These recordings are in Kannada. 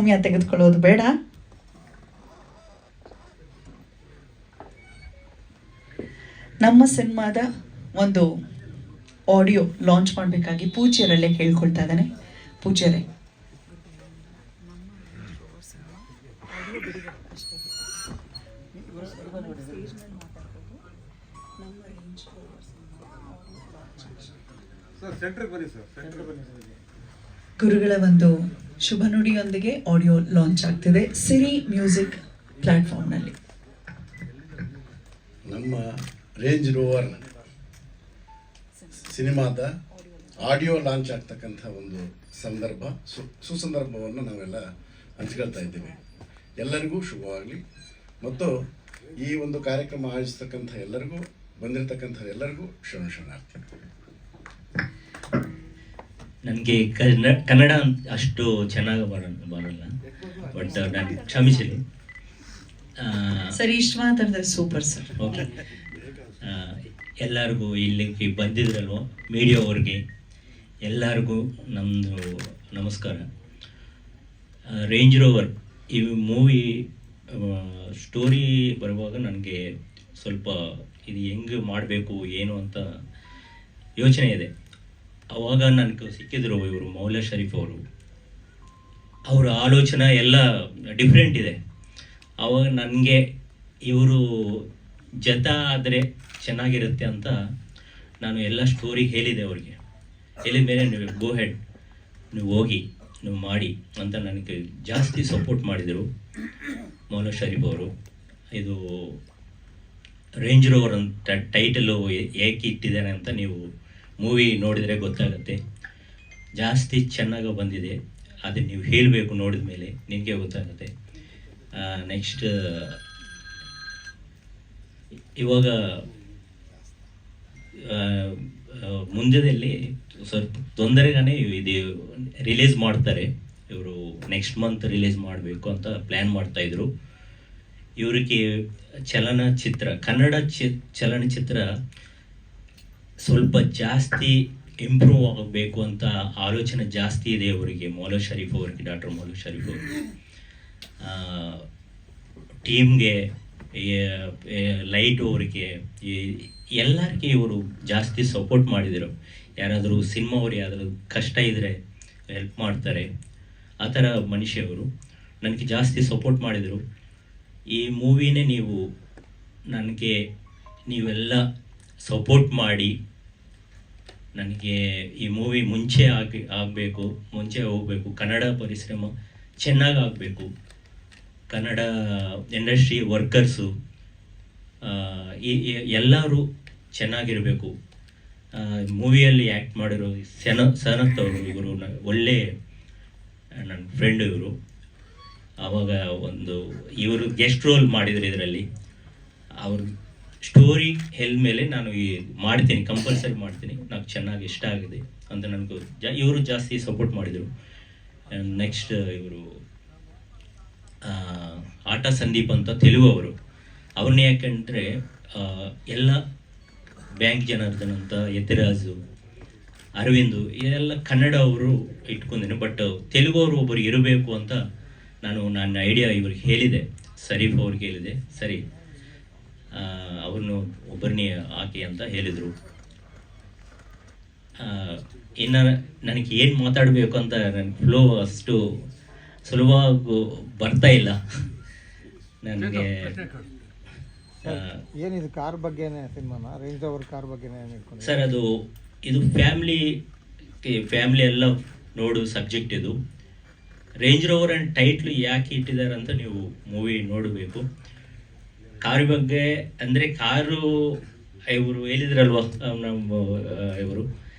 ಸಮಯ ತೆಗೆದುಕೊಳ್ಳೋದು ಬೇಡ. ನಮ್ಮ ಸಿನಿಮಾದ ಒಂದು ಆಡಿಯೋ ಲಾಂಚ್ ಮಾಡಬೇಕಾಗಿ ಪೂಜ್ಯರಲ್ಲೇ ಕೇಳ್ಕೊಳ್ತಾ ಇದ್ದಾನೆ. ಪೂಜ್ಯರೇ, ಗುರುಗಳ ಒಂದು ಶುಭ ನುಡಿಯೊಂದಿಗೆ ಆಡಿಯೋ ಲಾಂಚ್ ಆಗ್ತಿದೆ ಸಿರಿ ಮ್ಯೂಸಿಕ್ ಪ್ಲಾಟ್ಫಾರ್ಮ್ನಲ್ಲಿ. ನಮ್ಮ ರೇಂಜ್ ರೋವರ್ ಸಿನಿಮಾದ ಆಡಿಯೋ ಲಾಂಚ್ ಆಗ್ತಕ್ಕಂಥ ಒಂದು ಸಂದರ್ಭ, ಸುಸಂದರ್ಭವನ್ನು ನಾವೆಲ್ಲ ಹಂಚ್ಕೊಳ್ತಾ ಇದ್ದೇವೆ. ಎಲ್ಲರಿಗೂ ಶುಭವಾಗಲಿ. ಮತ್ತು ಈ ಒಂದು ಕಾರ್ಯಕ್ರಮ ಆಯೋಜಿಸ್ತಕ್ಕಂಥ ಎಲ್ಲರಿಗೂ, ಬಂದಿರತಕ್ಕಂಥ ಎಲ್ಲರಿಗೂ ಶರಣಾರ್ಥಿ. ನನಗೆ ಕನ್ನಡ ಅಷ್ಟು ಚೆನ್ನಾಗಿ ಬರಲ್ಲ, ಬಟ್ ನಾನು ಕ್ಷಮಿಸಲಿ. ಸರ್, ಇಷ್ಟು ಮಾತಾಡಿದ್ರೆ ಸೂಪರ್ ಸರ್. ಓಕೆ, ಎಲ್ಲರಿಗೂ ಇಲ್ಲಿಗೆ ಬಂದಿದ್ರಲ್ವ ಮೀಡಿಯಾ ಅವ್ರಿಗೆ ಎಲ್ಲರಿಗೂ ನಮ್ಮದು ನಮಸ್ಕಾರ. ರೇಂಜ್ ರೋವರ್ ಈ ಮೂವಿ ಸ್ಟೋರಿ ಬರುವಾಗ ನನಗೆ ಸ್ವಲ್ಪ ಇದು ಹೆಂಗೆ ಮಾಡಬೇಕು ಏನು ಅಂತ ಯೋಚನೆ ಇದೆ. ಆವಾಗ ನನಗೆ ಸಿಕ್ಕಿದ್ರು ಇವರು ಮೌಲಾ ಶರೀಫ್ ಅವರು. ಅವರ ಆಲೋಚನೆ ಎಲ್ಲ ಡಿಫ್ರೆಂಟ್ ಇದೆ. ಆವಾಗ ನನಗೆ ಇವರು ಜತ ಆದರೆ ಚೆನ್ನಾಗಿರುತ್ತೆ ಅಂತ ನಾನು ಎಲ್ಲ ಸ್ಟೋರಿ ಹೇಳಿದೆ ಅವ್ರಿಗೆ. ಹೇಳಿದ ಮೇಲೆ ನೀವು ಗೋ ಹೆಡ್, ನೀವು ಹೋಗಿ ನೀವು ಮಾಡಿ ಅಂತ ನನಗೆ ಜಾಸ್ತಿ ಸಪೋರ್ಟ್ ಮಾಡಿದರು ಮೌಲಾ ಶರೀಫ್ ಅವರು. ಇದು ರೇಂಜ್ ರೋವರ್ ಅಂತ ಟೈಟಲು ಏಕೆ ಇಟ್ಟಿದ್ದಾರೆ ಅಂತ ನೀವು ಮೂವಿ ನೋಡಿದರೆ ಗೊತ್ತಾಗುತ್ತೆ. ಜಾಸ್ತಿ ಚೆನ್ನಾಗಿ ಬಂದಿದೆ, ಅದನ್ನು ನೀವು ಹೇಳಬೇಕು, ನೋಡಿದ ಮೇಲೆ ನಿನಗೆ ಗೊತ್ತಾಗುತ್ತೆ. ನೆಕ್ಸ್ಟ್ ಇವಾಗ ಮುಂದೆದಲ್ಲಿ ಸ್ವಲ್ಪ ತೊಂದರೆಗಾನೇ ಇದು ರಿಲೀಸ್ ಮಾಡ್ತಾರೆ. ಇವರು ನೆಕ್ಸ್ಟ್ ಮಂತ್ ರಿಲೀಸ್ ಮಾಡಬೇಕು ಅಂತ ಪ್ಲ್ಯಾನ್ ಮಾಡ್ತಾಯಿದ್ರು. ಇವರಿಗೆ ಚಲನಚಿತ್ರ, ಕನ್ನಡ ಚಲನಚಿತ್ರ ಸ್ವಲ್ಪ ಜಾಸ್ತಿ ಇಂಪ್ರೂವ್ ಆಗಬೇಕು ಅಂತ ಆಲೋಚನೆ ಜಾಸ್ತಿ ಇದೆ ಅವರಿಗೆ, ಮೌಲಾ ಶರೀಫ್ ಅವರಿಗೆ, ಡಾಕ್ಟರ್ ಮೌಲಾ ಶರೀಫ್ ಅವರಿಗೆ. ಟೀಮ್ಗೆ, ಲೈಟ್ ಅವರಿಗೆ, ಎಲ್ಲರಿಗೆ ಇವರು ಜಾಸ್ತಿ ಸಪೋರ್ಟ್ ಮಾಡಿದರು. ಯಾರಾದರೂ ಸಿನಿಮಾ ಅವ್ರು ಯಾರಾದರೂ ಕಷ್ಟ ಇದ್ದರೆ ಹೆಲ್ಪ್ ಮಾಡ್ತಾರೆ, ಆ ಥರ ಮನುಷ್ಯವರು ನನಗೆ ಜಾಸ್ತಿ ಸಪೋರ್ಟ್ ಮಾಡಿದರು. ಈ ಮೂವಿನೇ ನನಗೆ ನೀವೆಲ್ಲ ಸಪೋರ್ಟ್ ಮಾಡಿ ನನಗೆ ಈ ಮೂವಿ ಮುಂಚೆ ಆಗಬೇಕು, ಮುಂಚೆ ಹೋಗಬೇಕು, ಕನ್ನಡ ಪರಿಶ್ರಮ ಚೆನ್ನಾಗಿ ಆಗಬೇಕು, ಕನ್ನಡ ಇಂಡಸ್ಟ್ರಿ ವರ್ಕರ್ಸು ಎಲ್ಲರೂ ಚೆನ್ನಾಗಿರಬೇಕು. ಮೂವಿಯಲ್ಲಿ ಆ್ಯಕ್ಟ್ ಮಾಡಿರೋ ಸನತ್ ಅವರು, ಇವರು ಒಳ್ಳೆ ನನ್ನ ಫ್ರೆಂಡು ಇವರು. ಆವಾಗ ಇವರು ಗೆಸ್ಟ್ ರೋಲ್ ಮಾಡಿದ್ರು ಇದರಲ್ಲಿ. ಅವ್ರ ಸ್ಟೋರಿ ಮೇಲೆ ನಾನು ಮಾಡ್ತೀನಿ, ಕಂಪಲ್ಸರಿ ಮಾಡ್ತೀನಿ. నాకు ಚೆನ್ನಾಗಿ ಇಷ್ಟ ಆಗಿದೆ ಅಂತ ನನಗೂ ಇವರು ಜಾಸ್ತಿ ಸಪೋರ್ಟ್ ಮಾಡಿದರು. ನೆಕ್ಸ್ಟ್ ಇವರು ಆಟ ಸಂದೀಪ್ ಅಂತ ತೆಲುಗು ಅವರು. ಅವ್ರನ್ನ ಯಾಕೆಂದರೆ ಎಲ್ಲ ಬ್ಯಾಂಕ್ ಜನಾರ್ದನ್ ಅಂತ, ಯತಿರಾಜು, ಅರವಿಂದು ಇದೆಲ್ಲ ಕನ್ನಡ ಅವರು ಇಟ್ಕೊಂಡಿದ್ದೀನಿ. ಬಟ್ ತೆಲುಗು ಅವರು ಒಬ್ಬರು ಇರಬೇಕು ಅಂತ ನನ್ನ ಐಡಿಯಾ ಇವ್ರಿಗೆ ಹೇಳಿದೆ, ಶರೀಫ್ ಅವ್ರಿಗೆ ಹೇಳಿದೆ. ಸರಿ, ಅವ್ರನ್ನು ಒಬ್ಬರನ್ನೇ ಹಾಕಿ ಅಂತ ಹೇಳಿದರು. ಇನ್ನು ನನಗೆ ಏನು ಮಾತಾಡಬೇಕು ಅಂತ ನನಗೆ ಫ್ಲೋ ಅಷ್ಟು ಸುಲಭವಾಗಿ ಬರ್ತಾ ಇಲ್ಲ ನನಗೆ. ಏನಿದು ಕಾರ್ ಬಗ್ಗೆನೇ ಸಿನಿಮಾನ, ರೇಂಜ್ ರೋವರ್ ಕಾರ್ ಬಗ್ಗೆನೇ ಸರ್? ಇದು ಫ್ಯಾಮಿಲಿ ಎಲ್ಲ ನೋಡು ಸಬ್ಜೆಕ್ಟ್. ಇದು ರೇಂಜ್ ರೋವರ್ ಆ್ಯಂಡ್ ಟೈಟ್ಲು ಯಾಕೆ ಇಟ್ಟಿದ್ದಾರೆ ಅಂತ ನೀವು ಮೂವಿ ನೋಡಬೇಕು. ಕಾರ್ ಬಗ್ಗೆ ಅಂದರೆ ಕಾರು ಇವರು ಹೇಳಿದ್ರಲ್ವ, ನಮ್ಮ ಇವರು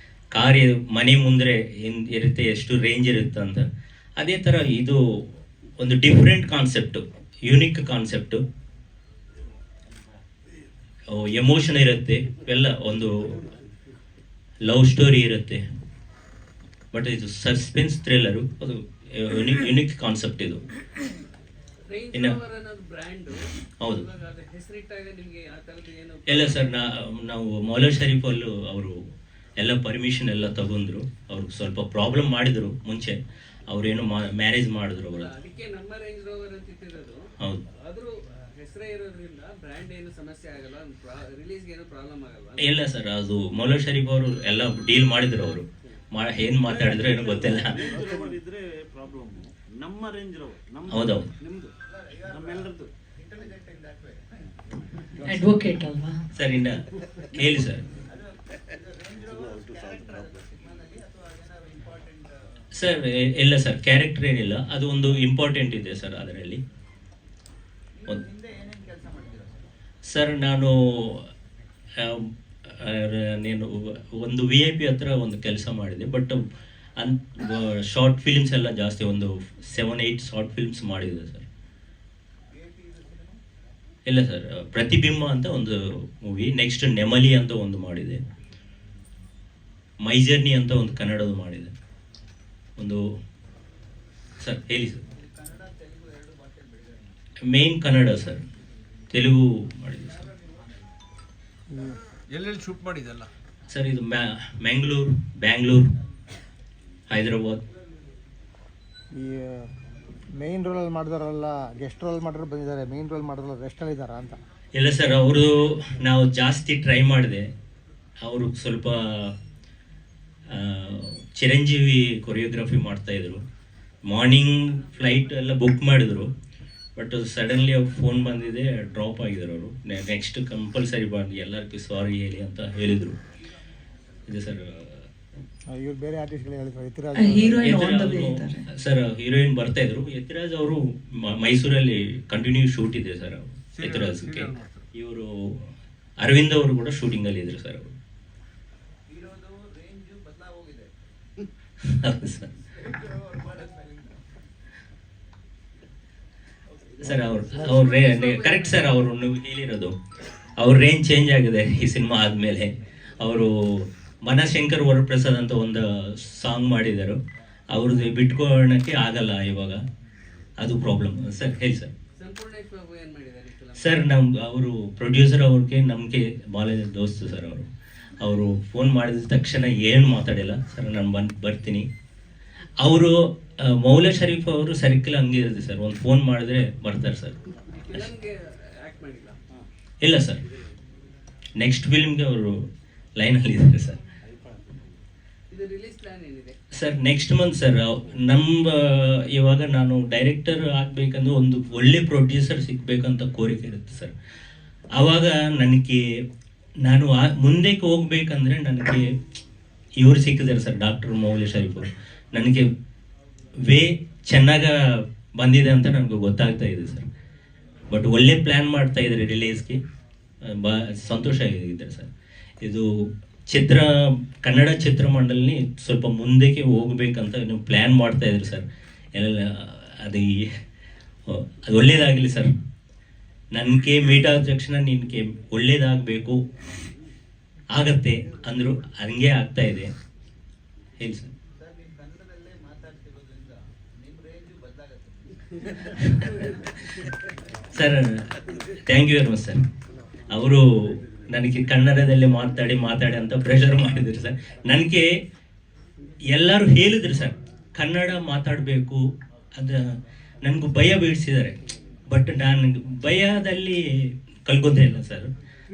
ಕಾರ್ ಮನೆ ಮುಂದೆ ಇರುತ್ತೆ, ಎಷ್ಟು ರೇಂಜ್ ಇರುತ್ತೆ ಅಂತ. ಅದೇ ಥರ ಇದು ಒಂದು different concept, unique concept. Emotion ಇರುತ್ತೆ, ಎಲ್ಲ ಒಂದು ಲವ್ ಸ್ಟೋರಿ ಇರುತ್ತೆ. ಬಟ್ ಇದು ಸಸ್ಪೆನ್ಸ್ ಥ್ರಿಲ್ಲರು, ಅದು ಯುನಿಕ್ ಕಾನ್ಸೆಪ್ಟ್ ಇದು. ಇನ್ನು ಹೌದು ಎಲ್ಲ ಸರ್, ನಾವು ಮೌಲಾ ಶರೀಫ್ ಅವರು ಎಲ್ಲ ಪರ್ಮಿಷನ್ ಎಲ್ಲ ತಗೊಂಡ್ರು. ಅವ್ರಿಗೆ ಸ್ವಲ್ಪ ಪ್ರಾಬ್ಲಮ್ ಮಾಡಿದರು ಮುಂಚೆ. ಅವರೇನು ಮ್ಯಾರೇಜ್ ಮಾಡಿದ್ರು ಅವರು. ಅದಕ್ಕೆ ನಮ್ಮ ರೇಂಜ್ ರೋವರ್ ಅಂತ ಇಟ್ಟಿರೋದು. ಹೌದು. ಆದ್ರೂ ಹೆಸರೇ ಇರೋದ್ರಿಂದ ಬ್ರ್ಯಾಂಡ್ ಏನು ಸಮಸ್ಯೆ ಆಗಲ್ಲ, ರಿಲೀಸ್ಗೆ ಏನು ಪ್ರಾಬ್ಲಮ್ ಆಗಲ್ಲ. ಇಲ್ಲ ಸರ್, ಅದು ಮೌಲಾ ಶರೀಫ್ ಅವರು ಎಲ್ಲ ಡೀಲ್ ಮಾಡಿದ್ರು. ಅವರು ಏನು ಮಾತಾಡಿದ್ರು ಏನೋ ಗೊತ್ತಿಲ್ಲ. ಇದ್ರೆ ಪ್ರಾಬ್ಲಮ್. ನಮ್ಮ ರೇಂಜ್ ರೋವರ್ ಹೌದೌದು. ನಿಮ್ದು ನಮ್ಮೆಲ್ಲರದ್ದು ಅಡ್ವೊಕೇಟ್ ಅಲ್ವಾ ಸರ್? ಇನ್ನು ಹೇಳಿ ಸರ್. ಸರ್ ಇಲ್ಲ ಸರ್, ಕ್ಯಾರೆಕ್ಟರ್ ಏನಿಲ್ಲ, ಅದು ಒಂದು ಇಂಪಾರ್ಟೆಂಟ್ ಇದೆ ಸರ್ ಅದರಲ್ಲಿ. ಸರ್ ನಾನು ನೀನು ಒಂದು VIP ಹತ್ರ ಒಂದು ಕೆಲಸ ಮಾಡಿದೆ, ಬಟ್ ಶಾರ್ಟ್ ಫಿಲ್ಮ್ಸ್ ಎಲ್ಲ ಜಾಸ್ತಿ, ಒಂದು 7-8 ಶಾರ್ಟ್ ಫಿಲ್ಮ್ಸ್ ಮಾಡಿದೆ ಸರ್. ಇಲ್ಲ ಸರ್, ಪ್ರತಿಬಿಂಬ ಅಂತ ಒಂದು ಮೂವಿ, ನೆಕ್ಸ್ಟ್ ನೆಮಲಿ ಅಂತ ಒಂದು ಮಾಡಿದೆ, ಮೈ ಜರ್ನಿ ಅಂತ ಒಂದು ಕನ್ನಡದು ಮಾಡಿದೆ ಒಂದು. ಸರ್ ಹೇಳಿ sir. Main Kannada sir, Telugu ಮಾಡಿದೆ ಸರ್. ಎಲ್ಲೆಲ್ಲಿ ಶೂಟ್ ಮಾಡಿದೆಲ್ಲ ಸರ್ ಇದು ಮ್ಯಾಂಗ್ಳೂರು, ಬ್ಯಾಂಗ್ಳೂರು, ಹೈದರಾಬಾದ್. ಈ ಮೇನ್ ರೋಲಲ್ಲಿ ಮಾಡಿದವರೆಲ್ಲ ಗೆಸ್ಟ್ ರೋಲ್ ಮಾಡಿದ್ರು ಬಂದಿದ್ದಾರೆ, ಮೇನ್ ರೋಲ್ ಮಾಡಿದ್ರಲ್ಲ ರೆಸ್ಟಲ್ಲಿ ಇದ್ದಾರಾ ಅಂತ? ಇಲ್ಲ ಸರ್, ಅವರು ನಾವು ಜಾಸ್ತಿ ಟ್ರೈ ಮಾಡಿದೆ. ಅವರು ಸ್ವಲ್ಪ ಚಿರಂಜೀವಿ ಕೊರಿಯೋಗ್ರಫಿ ಮಾಡ್ತಾಯಿದ್ರು. ಮಾರ್ನಿಂಗ್ ಫ್ಲೈಟ್ ಎಲ್ಲ ಬುಕ್ ಮಾಡಿದ್ರು, ಬಟ್ ಸಡನ್ಲಿ ಅವ್ರು ಫೋನ್ ಬಂದಿದೆ, ಡ್ರಾಪ್ ಆಗಿದ್ರು ಅವರು. ನೆಕ್ಸ್ಟ್ ಕಂಪಲ್ಸರಿ ಬಂದು ಎಲ್ಲರಿಗೂ ಸಾರಿ ಹೇಳಿ ಅಂತ ಹೇಳಿದರು. ಇದೆ ಸರ್. ಇವ್ರು ಬೇರೆ ಆರ್ಟಿಸ್ಟ್ಗಳು ಹೇಳಿದ್ರು, Yathiraj heroine on the way ಇದ್ದಾರೆ ಸರ್. ಹೀರೋಯಿನ್ ಬರ್ತಾ ಇದ್ರು. ಯತಿರಾಜ್ ಅವರು ಮೈಸೂರಲ್ಲಿ ಕಂಟಿನ್ಯೂ ಶೂಟ್ ಇದೆ ಸರ್ ಯತಿರಾಜ್ಗೆ. ಇವರು ಅರವಿಂದ್ ಅವರು ಕೂಡ ಶೂಟಿಂಗಲ್ಲಿ ಇದ್ರು ಸರ್. ಅವರು ಹೌದು ಸರ್. ಸರ್ ಅವ್ರ ಕರೆಕ್ಟ್ ಸರ್, ಅವರು ನೀವು ಹೇಳಿರೋದು ಅವ್ರ ರೇಂಜ್ ಚೇಂಜ್ ಆಗಿದೆ ಈ ಸಿನಿಮಾ ಆದಮೇಲೆ. ಅವರು ಮನಶಂಕರ್ ವರಪ್ರಸಾದ್ ಅಂತ ಒಂದು ಸಾಂಗ್ ಮಾಡಿದರು, ಅವ್ರದ್ದು ಬಿಟ್ಕೊಳ್ಳೋಣಕ್ಕೆ ಆಗಲ್ಲ ಇವಾಗ, ಅದು ಪ್ರಾಬ್ಲಮ್ ಸರ್. ಹೇಳಿ ಸರ್. ಸಂಪೂರ್ಣೇಶ್ ಬಾಬು ಏನ್ ಮಾಡಿದ್ದಾರೆ ಈ film? ಸರ್ ಅವರು ಪ್ರೊಡ್ಯೂಸರ್ ಅವ್ರಿಗೆ ನಮಗೆ ಭಾಳ ದೋಸ್ತು ಸರ್. ಅವರು ಫೋನ್ ಮಾಡಿದ ತಕ್ಷಣ ಏನು ಮಾತಾಡಿಲ್ಲ ಸರ್, ನಾನು ಬರ್ತೀನಿ. ಅವರು ಮೌಲಾ ಶರೀಫ್ ಅವರು ಸರ್ಕಲ್ ಹಂಗೆ ಇರುತ್ತೆ ಸರ್, ಒಂದು ಫೋನ್ ಮಾಡಿದ್ರೆ ಬರ್ತಾರೆ ಸರ್. ಫಿಲಮ್ಗೆ ಆಕ್ಟ್ ಮಾಡಿಲ್ಲ. ಇಲ್ಲ ಸರ್, ನೆಕ್ಸ್ಟ್ ಫಿಲ್ಮ್ಗೆ ಅವರು ಲೈನಲ್ಲಿ ಇದ್ದಾರೆ ಸರ್. ಇದು ರಿಲೀಸ್ ಪ್ಲಾನ್ ಏನಿದೆ ಸರ್? Next month sir. ಇವಾಗ ನಾನು ಡೈರೆಕ್ಟರ್ ಆಗಬೇಕಂದ್ರೆ ಒಂದು ಒಳ್ಳೆ ಪ್ರೊಡ್ಯೂಸರ್ ಸಿಗಬೇಕಂತ ಕೋರಿಕೆ ಇರುತ್ತೆ ಸರ್. ಆವಾಗ ನಾನು ಮುಂದಕ್ಕೆ ಹೋಗ್ಬೇಕಂದ್ರೆ ನನಗೆ ಇವರು ಸಿಕ್ಕಿದ್ದಾರೆ ಸರ್, ಡಾಕ್ಟರ್ ಮೌಲಾ ಶರೀಫ್ ಅವರು. ನನಗೆ ಚೆನ್ನಾಗ ಬಂದಿದೆ ಅಂತ ನನಗೆ ಗೊತ್ತಾಗ್ತಾ ಇದೆ ಸರ್. ಬಟ್ ಒಳ್ಳೆ ಪ್ಲ್ಯಾನ್ ಮಾಡ್ತಾ ಇದ್ದಾರೆ ರಿಲೀಸ್ಗೆ, ಸಂತೋಷ ಆಗಿದೆ ಸರ್. ಇದು ಕನ್ನಡ ಚಿತ್ರಮಂಡಲನಿ ಸ್ವಲ್ಪ ಮುಂದಕ್ಕೆ ಹೋಗ್ಬೇಕಂತ ನೀವು ಪ್ಲ್ಯಾನ್ ಮಾಡ್ತಾ ಇದ್ರು ಸರ್. ಎಲ್ಲ ಅದು ಒಳ್ಳೇದಾಗಲಿ ಸರ್. ನನಗೆ ಮೀಟ್ ಆದ ತಕ್ಷಣ ನಿನಗೆ ಒಳ್ಳೇದಾಗಬೇಕು ಆಗತ್ತೆ ಅಂದರು, ಹಂಗೆ ಆಗ್ತಾ ಇದೆ. ಹೇಳಿ sir. Sir thank you very much sir. ಅವರು ನನಗೆ ಕನ್ನಡದಲ್ಲಿ ಮಾತಾಡಿ ಅಂತ ಪ್ರೆಷರ್ ಮಾಡಿದ್ರು ಸರ್. ನನಗೆ ಎಲ್ಲರೂ ಹೇಳಿದ್ರು ಸರ್, ಕನ್ನಡ ಮಾತಾಡಬೇಕು, ಅದು ನನಗೂ ಭಯ ಬೀಳಿಸಿದ್ದಾರೆ. ಬಟ್ ನಾನು ಭಯದಲ್ಲಿ ಕಲ್ಕೋತಾ ಇಲ್ಲ ಸರ್,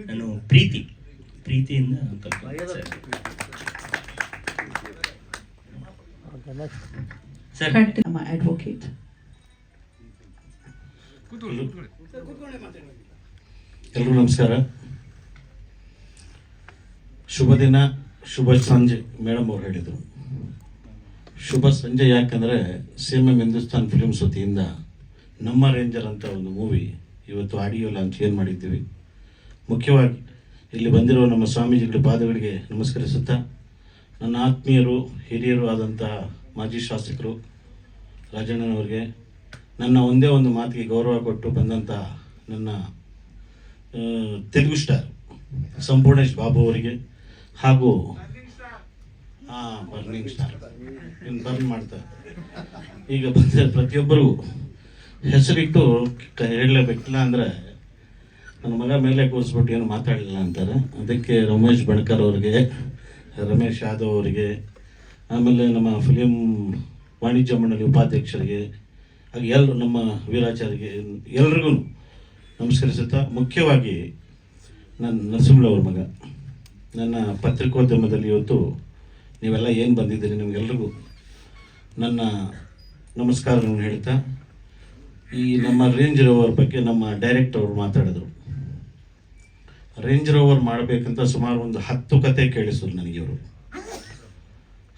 ನಾನು ಪ್ರೀತಿಯಿಂದ ಕಲ್ಕೊಂಡೆ ಸರ್. ಸರ್ ನಮ್ಮ ಅಡ್ವೊಕೇಟ್. ಎಲ್ರಿಗೂ ನಮಸ್ಕಾರ, ಶುಭ ದಿನ, ಶುಭ ಸಂಜೆ. ಮೇಡಮ್ ಅವ್ರು ಹೇಳಿದರು ಶುಭ ಸಂಜೆ, ಯಾಕಂದರೆ CMM ಹಿಂದೂಸ್ತಾನ್ ಫಿಲ್ಮ್ಸ್ ವತಿಯಿಂದ ನಮ್ಮ ರೇಂಜರ್ ಅಂತ ಒಂದು ಮೂವಿ ಇವತ್ತು ಆಡಿಯೋ ಲಾಂಚ್ ಏನು ಮಾಡಿದ್ದೀವಿ. ಮುಖ್ಯವಾಗಿ ಇಲ್ಲಿ ಬಂದಿರೋ ನಮ್ಮ ಸ್ವಾಮೀಜಿಗಳ ಪಾದಗಳಿಗೆ ನಮಸ್ಕರಿಸುತ್ತಾ, ನನ್ನ ಆತ್ಮೀಯರು ಹಿರಿಯರು ಆದಂತಹ ಮಾಜಿ ಶಾಸಕರು ರಾಜಣ್ಣನವ್ರಿಗೆ, ನನ್ನ ಒಂದೇ ಒಂದು ಮಾತಿಗೆ ಗೌರವ ಕೊಟ್ಟು ಬಂದಂಥ ನನ್ನ ತೆಲುಗು ಸ್ಟಾರ್ ಸಂಪೂರ್ಣೇಶ್ ಬಾಬು ಅವರಿಗೆ, ಹಾಗೂ ಬರ್ನಿಂಗ್ ಸ್ಟಾರ್ ಬರ್ನ್ ಮಾಡ್ತಾರೆ ಈಗ ಬಂದ ಪ್ರತಿಯೊಬ್ಬರಿಗೂ ಹೆಸರಿಟ್ಟು ಹೇಳಲೇಬೇಕಿಲ್ಲ ಅಂದರೆ ನನ್ನ ಮಗ ಮೇಲೆ ಕೂರಿಸ್ಬಿಟ್ಟು ಏನು ಮಾತಾಡಲಿಲ್ಲ ಅಂತಾರೆ. ಅದಕ್ಕೆ ರಮೇಶ್ ಬಣಕರ್ ಅವ್ರಿಗೆ, ರಮೇಶ್ ಯಾದವ್ ಅವರಿಗೆ, ಆಮೇಲೆ ನಮ್ಮ ಫಿಲಿಮ್ ವಾಣಿಜ್ಯ ಮಂಡಳಿ ಉಪಾಧ್ಯಕ್ಷರಿಗೆ ಹಾಗೆ ಎಲ್ಲರೂ ನಮ್ಮ ವೀರಾಚಾರ್ಯರಿಗೆ ಎಲ್ರಿಗೂ ನಮಸ್ಕರಿಸುತ್ತಾ, ಮುಖ್ಯವಾಗಿ ನನ್ನ ನರಸಿಂಹಯ್ಯವ್ರ ಮಗ, ನನ್ನ ಪತ್ರಿಕೋದ್ಯಮದಲ್ಲಿ ಇವತ್ತು ನೀವೆಲ್ಲ ಏನು ಬಂದಿದ್ದೀರಿ ನಿಮಗೆಲ್ರಿಗೂ ನನ್ನ ನಮಸ್ಕಾರಗಳನ್ನು ಹೇಳ್ತಾ, ಈ ನಮ್ಮ ರೇಂಜ್ ರೋವರ್ ಬಗ್ಗೆ ನಮ್ಮ ಡೈರೆಕ್ಟರ್ ಅವರು ಮಾತಾಡಿದ್ರು. ರೇಂಜ್ ರೋವರ್ ಮಾಡಬೇಕಂತ ಸುಮಾರು ಒಂದು 10 ಕತೆ ಕೇಳಿಸಿದ್ರು ನನಗೆ ಇವರು.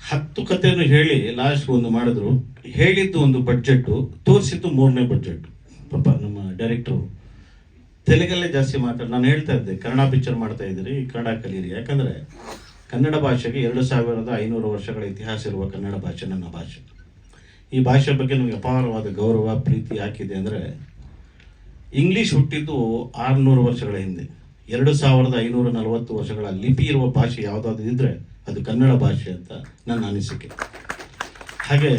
10 ಕತೆಯನ್ನು ಹೇಳಿ ಲಾಸ್ಟ್ ಒಂದು ಮಾಡಿದ್ರು. ಹೇಳಿದ್ದು ಒಂದು ಬಡ್ಜೆಟ್ಟು, ತೋರಿಸಿದ್ದು 3ನೇ ಬಡ್ಜೆಟ್. ಪಾಪ ನಮ್ಮ ಡೈರೆಕ್ಟ್ರು ತೆಲುಗಲ್ಲೇ ಜಾಸ್ತಿ ನಾನು ಹೇಳ್ತಾ ಇದ್ದೆ, ಕನ್ನಡ ಪಿಕ್ಚರ್ ಮಾಡ್ತಾ ಇದ್ದೀರಿ, ಕನ್ನಡ ಕಲೀರಿ. ಯಾಕಂದರೆ ಕನ್ನಡ ಭಾಷೆಗೆ 2500 ವರ್ಷಗಳ ಇತಿಹಾಸ ಇರುವ ಕನ್ನಡ ಭಾಷೆ ನನ್ನ ಭಾಷೆ. ಈ ಭಾಷೆ ಬಗ್ಗೆ ನಮಗೆ ಅಪಾರವಾದ ಗೌರವ ಪ್ರೀತಿ ಯಾಕಿದೆ ಅಂದರೆ, ಇಂಗ್ಲೀಷ್ ಹುಟ್ಟಿದ್ದು 600 ವರ್ಷಗಳ ಹಿಂದೆ. 2540 ವರ್ಷಗಳ ಲಿಪಿ ಇರುವ ಭಾಷೆ ಯಾವುದಾದ್ರು ಇದ್ದರೆ ಅದು ಕನ್ನಡ ಭಾಷೆ ಅಂತ ನನ್ನ ಅನಿಸಿಕೆ. ಹಾಗೆ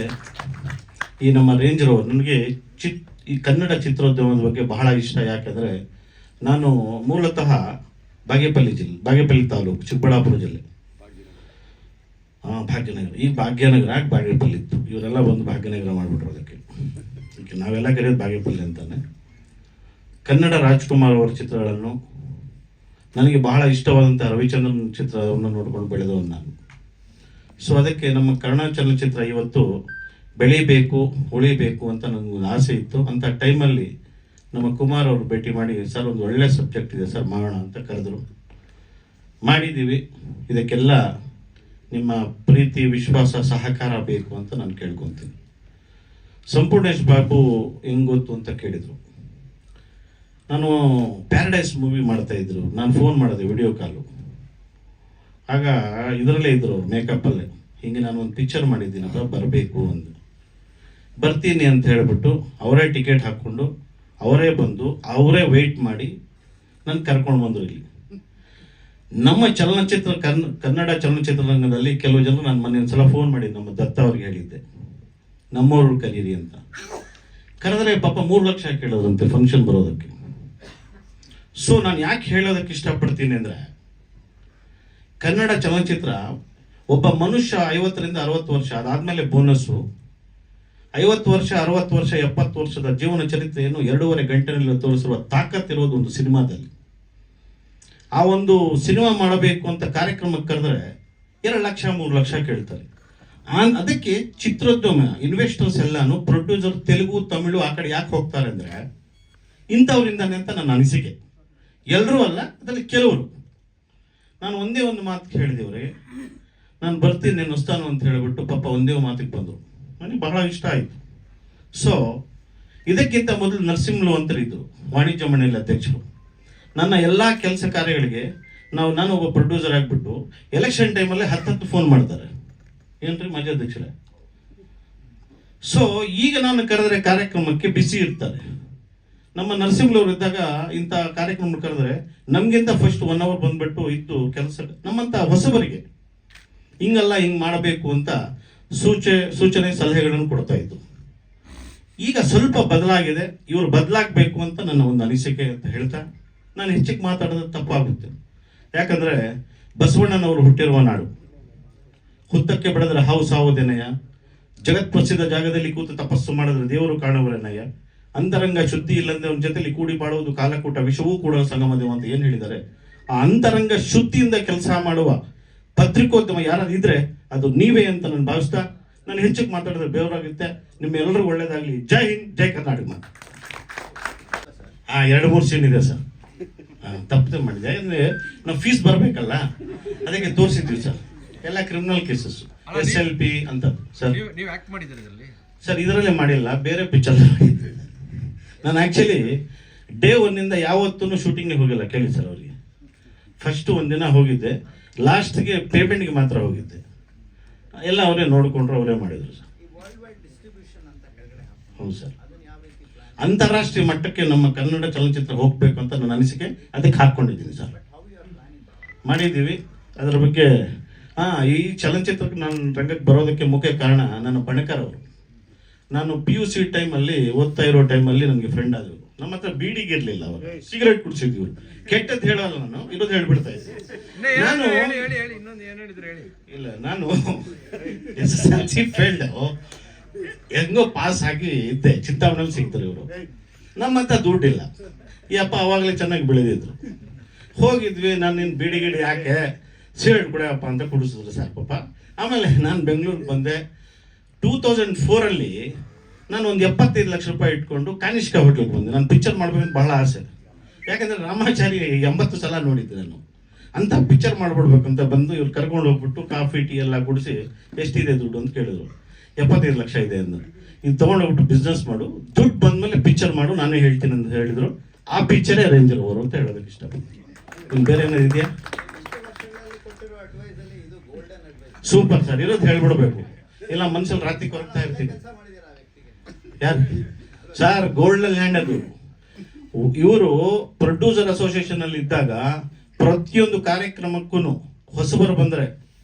ಈ ನಮ್ಮ ರೇಂಜ್ ರೋವರ್ ನನಗೆ ಈ ಕನ್ನಡ ಚಿತ್ರೋದ್ಯಮದ ಬಗ್ಗೆ ಬಹಳ ಇಷ್ಟ. ಯಾಕೆಂದರೆ ನಾನು ಮೂಲತಃ ಬಾಗೇಪಲ್ಲಿ ತಾಲೂಕು, ಚಿಕ್ಕಬಳ್ಳಾಪುರ ಜಿಲ್ಲೆ, ಭಾಗ್ಯನಗರ. ಈಗ ಭಾಗ್ಯನಗರ ಆಗಿ ಬಾಗೇಪಲ್ಲಿ ಇತ್ತು, ಇವರೆಲ್ಲ ಒಂದು ಭಾಗ್ಯನಗರ ಮಾಡಿಬಿಟ್ರು. ಅದಕ್ಕೆ ನಾವೆಲ್ಲ ಕರೆಯೋದು ಬಾಗೇಪಲ್ಲಿ ಅಂತಾನೆ. ಕನ್ನಡ ರಾಜ್ಕುಮಾರ್ ಅವರ ಚಿತ್ರಗಳನ್ನು, ನನಗೆ ಬಹಳ ಇಷ್ಟವಾದಂಥ ರವಿಚಂದ್ರನ್ ಚಿತ್ರವನ್ನು ನೋಡ್ಕೊಂಡು ಬೆಳೆದವನು ನಾನು. ಸೊ ಅದಕ್ಕೆ ನಮ್ಮ ಕನ್ನಡ ಚಲನಚಿತ್ರ ಇವತ್ತು ಬೆಳಿಬೇಕು, ಉಳಿಬೇಕು ಅಂತ ನನಗೊಂದು ಆಸೆ ಇತ್ತು. ಅಂಥ ಟೈಮಲ್ಲಿ ನಮ್ಮ ಕುಮಾರ್ ಅವರು ಭೇಟಿ ಮಾಡಿ, ಸರ್ ಒಂದು ಒಳ್ಳೆ ಸಬ್ಜೆಕ್ಟ್ ಇದೆ ಸರ್, ಮಾಡೋಣ ಅಂತ ಕರೆದ್ರು. ಮಾಡಿದ್ದೀವಿ. ಇದಕ್ಕೆಲ್ಲ ನಿಮ್ಮ ಪ್ರೀತಿ, ವಿಶ್ವಾಸ, ಸಹಕಾರ ಬೇಕು ಅಂತ ನಾನು ಕೇಳ್ಕೊತೀನಿ. ಸಂಪೂರ್ಣೇಶ್ ಬಾಬು ಹೆಂಗೆ ಗೊತ್ತು ಅಂತ ಕೇಳಿದರು. ನಾನು ಪ್ಯಾರಡೈಸ್ ಮೂವಿ ಮಾಡ್ತಾ ಇದ್ರು, ನಾನು ಫೋನ್ ಮಾಡಿದೆ ವಿಡಿಯೋ ಕಾಲು. ಆಗ ಇದರಲ್ಲೇ ಇದ್ರು ಮೇಕಪ್ಪಲ್ಲೇ, ಹಿಂಗೆ ನಾನು ಒಂದು ಪಿಕ್ಚರ್ ಮಾಡಿದ್ದೀನಪ್ಪ, ಬರಬೇಕು ಅಂದು. ಬರ್ತೀನಿ ಅಂತ ಹೇಳಿಬಿಟ್ಟು ಅವರೇ ಟಿಕೆಟ್ ಹಾಕ್ಕೊಂಡು ಅವರೇ ಬಂದು ಅವರೇ ವೆಯ್ಟ್ ಮಾಡಿ ನಾನು ಕರ್ಕೊಂಡು ಬಂದರು ಇಲ್ಲಿ. ನಮ್ಮ ಚಲನಚಿತ್ರ ಕನ್ನಡ ಚಲನಚಿತ್ರರಂಗದಲ್ಲಿ ಕೆಲವು ಜನರು ನಾನು ಮೊನ್ನೆ ಒಂದ್ಸಲ ಫೋನ್ ಮಾಡಿದ್ದೆ, ನಮ್ಮ ದತ್ತ ಅವ್ರಿಗೆ ಹೇಳಿದ್ದೆ, ನಮ್ಮವ್ರು ಕರೀರಿ ಅಂತ. ಕರೆದ್ರೆ ಪಾಪ 3 ಲಕ್ಷ ಕೇಳೋದಂತೆ ಫಂಕ್ಷನ್ ಬರೋದಕ್ಕೆ. ಸೊ ನಾನು ಯಾಕೆ ಹೇಳೋದಕ್ಕೆ ಇಷ್ಟಪಡ್ತೀನಿ ಅಂದರೆ, ಕನ್ನಡ ಚಲನಚಿತ್ರ ಒಬ್ಬ ಮನುಷ್ಯ 50ರಿಂದ 60 ವರ್ಷ ಅದಾದಮೇಲೆ ಬೋನಸ್ಸು, 50 ವರ್ಷ 60 ವರ್ಷ 70 ವರ್ಷದ ಜೀವನ ಚರಿತ್ರೆಯನ್ನು 2.5 ಗಂಟೆಯಲ್ಲಿ ತೋರಿಸಿರುವ ತಾಕತ್ತಿರೋದು ಒಂದು ಸಿನಿಮಾದಲ್ಲಿ. ಆ ಒಂದು ಸಿನಿಮಾ ಮಾಡಬೇಕು ಅಂತ ಕಾರ್ಯಕ್ರಮಕ್ಕೆ ಕರೆದ್ರೆ 2 ಲಕ್ಷ 3 ಲಕ್ಷ ಕೇಳ್ತಾರೆ. ಅದಕ್ಕೆ ಚಿತ್ರೋದ್ಯಮ ಇನ್ವೆಸ್ಟರ್ಸ್ ಎಲ್ಲಾನು ಪ್ರೊಡ್ಯೂಸರ್ ತೆಲುಗು ತಮಿಳು ಆ ಕಡೆ ಯಾಕೆ ಹೋಗ್ತಾರೆ ಅಂದರೆ ಇಂಥವ್ರಿಂದಾನೆ ಅಂತ ನನ್ನ ಅನಿಸಿಕೆ. ಎಲ್ಲರೂ ಅಲ್ಲ, ಅದರಲ್ಲಿ ಕೆಲವರು. ನಾನು ಒಂದೇ ಒಂದು ಮಾತು ಹೇಳಿದೆವ್ರಿ, ನಾನು ಬರ್ತೀನಿ ನೆನೆಸ್ತಾನು ಅಂತ ಹೇಳಿಬಿಟ್ಟು ಪಾಪ ಒಂದೇ ಮಾತಿಗೆ ಬಂದರು. ನನಗೆ ಬಹಳ ಇಷ್ಟ ಆಯಿತು. ಸೊ ಇದಕ್ಕಿಂತ ಮೊದಲು ನರಸಿಂಹಲು ಅಂತ ಇದ್ದರು, ವಾಣಿಜ್ಯ ಮಂಡಳಿ ಅಧ್ಯಕ್ಷರು. ನನ್ನ ಎಲ್ಲ ಕೆಲಸ ಕಾರ್ಯಗಳಿಗೆ ನಾನು ಒಬ್ಬ ಪ್ರೊಡ್ಯೂಸರ್ ಆಗಿಬಿಟ್ಟು ಎಲೆಕ್ಷನ್ ಟೈಮಲ್ಲಿ 10 ಫೋನ್ ಮಾಡ್ತಾರೆ, ಏನ್ರಿ ಮಾಜಿ ಅಧ್ಯಕ್ಷರೇ. ಸೊ ಈಗ ನಾನು ಕರೆದ್ರೆ ಕಾರ್ಯಕ್ರಮಕ್ಕೆ ಬಿಸಿ ಇರ್ತಾರೆ. ನಮ್ಮ ನರಸಿಂಹಲವ್ರು ಇದ್ದಾಗ ಇಂಥ ಕಾರ್ಯಕ್ರಮ ಕರೆದ್ರೆ ನಮಗಿಂತ ಫಸ್ಟ್ 1 ಅವರ್ ಬಂದ್ಬಿಟ್ಟು ಇದ್ದು ಕೆಲಸ ನಮ್ಮಂಥ ಹೊಸಬರಿಗೆ ಹಿಂಗಲ್ಲ, ಹಿಂಗೆ ಮಾಡಬೇಕು ಅಂತ ಸೂಚನೆ ಸಲಹೆಗಳನ್ನು ಕೊಡ್ತಾ ಇದ್ದು. ಈಗ ಸ್ವಲ್ಪ ಬದಲಾಗಿದೆ, ಇವರು ಬದಲಾಗಬೇಕು ಅಂತ ನನ್ನ ಒಂದು ಅನಿಸಿಕೆ ಅಂತ ಹೇಳ್ತಾ ನಾನು ಹೆಚ್ಚಿಗೆ ಮಾತಾಡೋದು ತಪ್ಪಾಗುತ್ತೆ. ಯಾಕಂದರೆ ಬಸವಣ್ಣನವರು ಹುಟ್ಟಿರುವ ನಾಡು, ಹುತ್ತಕ್ಕೆ ಬೆಳೆದ್ರೆ ಹಾವು ಸಾವುದೇನಯ್ಯ, ಜಗತ್ ಪ್ರಸಿದ್ಧ ಜಾಗದಲ್ಲಿ ಕೂತು ತಪಸ್ಸು ಮಾಡಿದ್ರೆ ದೇವರು ಕಾಣುವರೇನಯ್ಯ, ಅಂತರಂಗ ಶುದ್ಧಿ ಇಲ್ಲಂದ್ರೆ ಅವನ ಜೊತೆಲಿ ಕೂಡಿ ಬಾಳುವುದು ಕಾಲಕೂಟ, ವಿಷವೂ ಕೂಡ ಸಂಗಮದೇವ ಅಂತ ಏನು ಹೇಳಿದ್ದಾರೆ. ಆ ಅಂತರಂಗ ಶುದ್ಧಿಯಿಂದ ಕೆಲಸ ಮಾಡುವ ಪತ್ರಿಕೋದ್ಯಮ ಯಾರಾದ್ರು ಇದ್ರೆ ಅದು ನೀವೇ ಅಂತ ನಾನು ಭಾವಿಸ್ತಾ ನಾನು ಹೆಚ್ಚಿಗೆ ಮಾತಾಡಿದ್ರೆ ಬೇವರಾಗುತ್ತೆ. ನಿಮ್ಮೆಲ್ಲರಿಗೂ ಒಳ್ಳೇದಾಗಲಿ. ಜೈ ಹಿಂದ್, ಜೈ ಕರ್ನಾಟಕ. 2-3 ಸೀನ್ ಇದೆ ಸರ್, ತಪ್ಪದೆ ಮಾಡಿದೆ. ಅಂದರೆ ನಾವು ಫೀಸ್ ಬರಬೇಕಲ್ಲ, ಅದಕ್ಕೆ ತೋರಿಸಿದ್ವಿ ಸರ್. ಎಲ್ಲ ಕ್ರಿಮಿನಲ್ ಕೇಸಸ್, SLP ಅಂತ ಸರ್. ನೀವು ಆಕ್ಟ್ ಮಾಡಿದ್ದೀರಿ ಇದರಲ್ಲಿ ಸರ್? ಇದರಲ್ಲೇ ಮಾಡಿಲ್ಲ, ಬೇರೆ ಪಿಕ್ಚರ್ ಮಾಡಿದ್ವಿ. ನಾನು ಆ್ಯಕ್ಚುಲಿ ಡೇ 1 ಯಾವತ್ತೂ ಶೂಟಿಂಗ್ಗೆ ಹೋಗಿಲ್ಲ, ಕೇಳಿ ಸರ್ ಅವರಿಗೆ. ಫಸ್ಟ್ ಒಂದಿನ ಹೋಗಿದ್ದೆ, ಲಾಸ್ಟ್ಗೆ ಪೇಮೆಂಟ್ಗೆ ಮಾತ್ರ ಹೋಗಿದ್ದೆ. ಎಲ್ಲ ಅವರೇ ನೋಡಿಕೊಂಡ್ರು, ಅವರೇ ಮಾಡಿದ್ರು ಸರ್. ಹೌದು ಸರ್, ಅಂತಾರಾಷ್ಟ್ರೀಯ ಮಟ್ಟಕ್ಕೆ ನಮ್ಮ ಕನ್ನಡ ಚಲನಚಿತ್ರ ಹೋಗಬೇಕು ಅಂತ ನನ್ನ ಅನಿಸಿಕೆ, ಅದಕ್ಕೆ ಹಾಕ್ಕೊಂಡಿದ್ದೀನಿ ಸರ್. ಮಾಡಿದ್ದೀವಿ ಅದರ ಬಗ್ಗೆ. ಈ ಚಲನಚಿತ್ರಕ್ಕೆ ನಾನು ರಂಗಕ್ಕೆ ಬರೋದಕ್ಕೆ ಮುಖ್ಯ ಕಾರಣ ನನ್ನ ಬಣಕರ್ ಅವರು. ನಾನು PUC ಟೈಮಲ್ಲಿ ಓದ್ತಾ ಇರೋ ಟೈಮಲ್ಲಿ ನನಗೆ ಫ್ರೆಂಡ್ ಆದರು. ನಮ್ಮ ಹತ್ರ ಬೀಡಿಗಿರ್ಲಿಲ್ಲ, ಅವಾಗ ಸಿಗರೇಟ್ ಕುಡಿಸಿದ್ವಿ. ಕೆಟ್ಟದ್ದು ಹೇಳಲ್ಲ, ನಾನು ಇರೋದು ಹೇಳ್ಬಿಡ್ತಾ ಇದ್ದೆ. ನಾನು SSLC ಫೇಲ್ಡ್. ಹೆಂಗೋ ಪಾಸ್ ಆಗಿ ಇದ್ದೆ, ಚಿಂತಾಮಣೆಯಲ್ಲಿ ಸಿಗ್ತಾರೆ ಇವರು. ನಮ್ಮ ಹತ್ರ ದುಡ್ಡಿಲ್ಲ, ಈ ಅಪ್ಪ ಅವಾಗಲೇ ಚೆನ್ನಾಗಿ ಬೆಳೆದಿದ್ರು. ಹೋಗಿದ್ವಿ, ನಾನು ನಿನ್ನ ಬಿಡಿ ಗಿಡಿ ಯಾಕೆ ಸಿಗರೇಟ್ ಕುಡಿಯಪ್ಪ ಅಂತ ಕುಡಿಸಿದ್ರು ಸರ್ ಪಾಪ. ಆಮೇಲೆ ನಾನು ಬೆಂಗಳೂರಿಗೆ ಬಂದೆ. 2004 ನಾನು ಒಂದು 75 ಲಕ್ಷ ರೂಪಾಯಿ ಇಟ್ಕೊಂಡು ಕಾನಿಷ್ಕಾ ಹೋಟ್ಲಿಗೆ ಬಂದೆ. ನಾನು ಪಿಕ್ಚರ್ ಮಾಡ್ಬೇಕಂತ ಬಹಳ ಆಸೆ, ಯಾಕಂದರೆ ರಾಮಾಚಾರಿ 80 ಸಲ ನೋಡಿದ್ದೆ ನಾನು. ಅಂಥ ಪಿಕ್ಚರ್ ಮಾಡ್ಬಿಡ್ಬೇಕಂತ ಬಂದು ಇವ್ರು ಕರ್ಕೊಂಡು ಹೋಗ್ಬಿಟ್ಟು ಕಾಫಿ ಟೀ ಎಲ್ಲ ಕುಡಿಸಿ ಎಷ್ಟಿದೆ ದುಡ್ಡು ಅಂತ ಕೇಳಿದ್ರು. 75 ಲಕ್ಷ ಇದೆ ಅಂದು. ಇದು ತೊಗೊಂಡೋಗ್ಬಿಟ್ಟು ಬಿಸ್ನೆಸ್ ಮಾಡು, ದುಡ್ಡು ಬಂದಮೇಲೆ ಪಿಕ್ಚರ್ ಮಾಡು, ನಾನೇ ಹೇಳ್ತೀನಿ ಅಂತ ಹೇಳಿದರು. ಆ ಪಿಕ್ಚರೇ ರೇಂಜರ್ ಓವರ್ ಅಂತ ಹೇಳೋದಕ್ಕೆ ಇಷ್ಟಪಡ್ತೀನಿ. ಇನ್ನು ಬೇರೆ ಏನಾದ್ರು ಇದೆಯಾ? ಸೂಪರ್ ಸರ್, ಇರೋದು ಹೇಳ್ಬಿಡ್ಬೇಕು, ಇಲ್ಲ ಮನ್ಸಲ್ಲಿ ರಾತ್ರಿ ಕೊರಗ್ತಾ ಇರ್ತೀನಿ. ಯಾರು ಸರ್? ಗೋಲ್ಡನ್ ಲ್ಯಾಂಡ್ ಅದು. ಇವರು ಪ್ರೊಡ್ಯೂಸರ್ ಅಸೋಸಿಯೇಷನ್ ಅಲ್ಲಿ ಇದ್ದಾಗ ಪ್ರತಿಯೊಂದು ಕಾರ್ಯಕ್ರಮಕ್ಕೂ ಹೊಸಬರು ಬಂದರೆ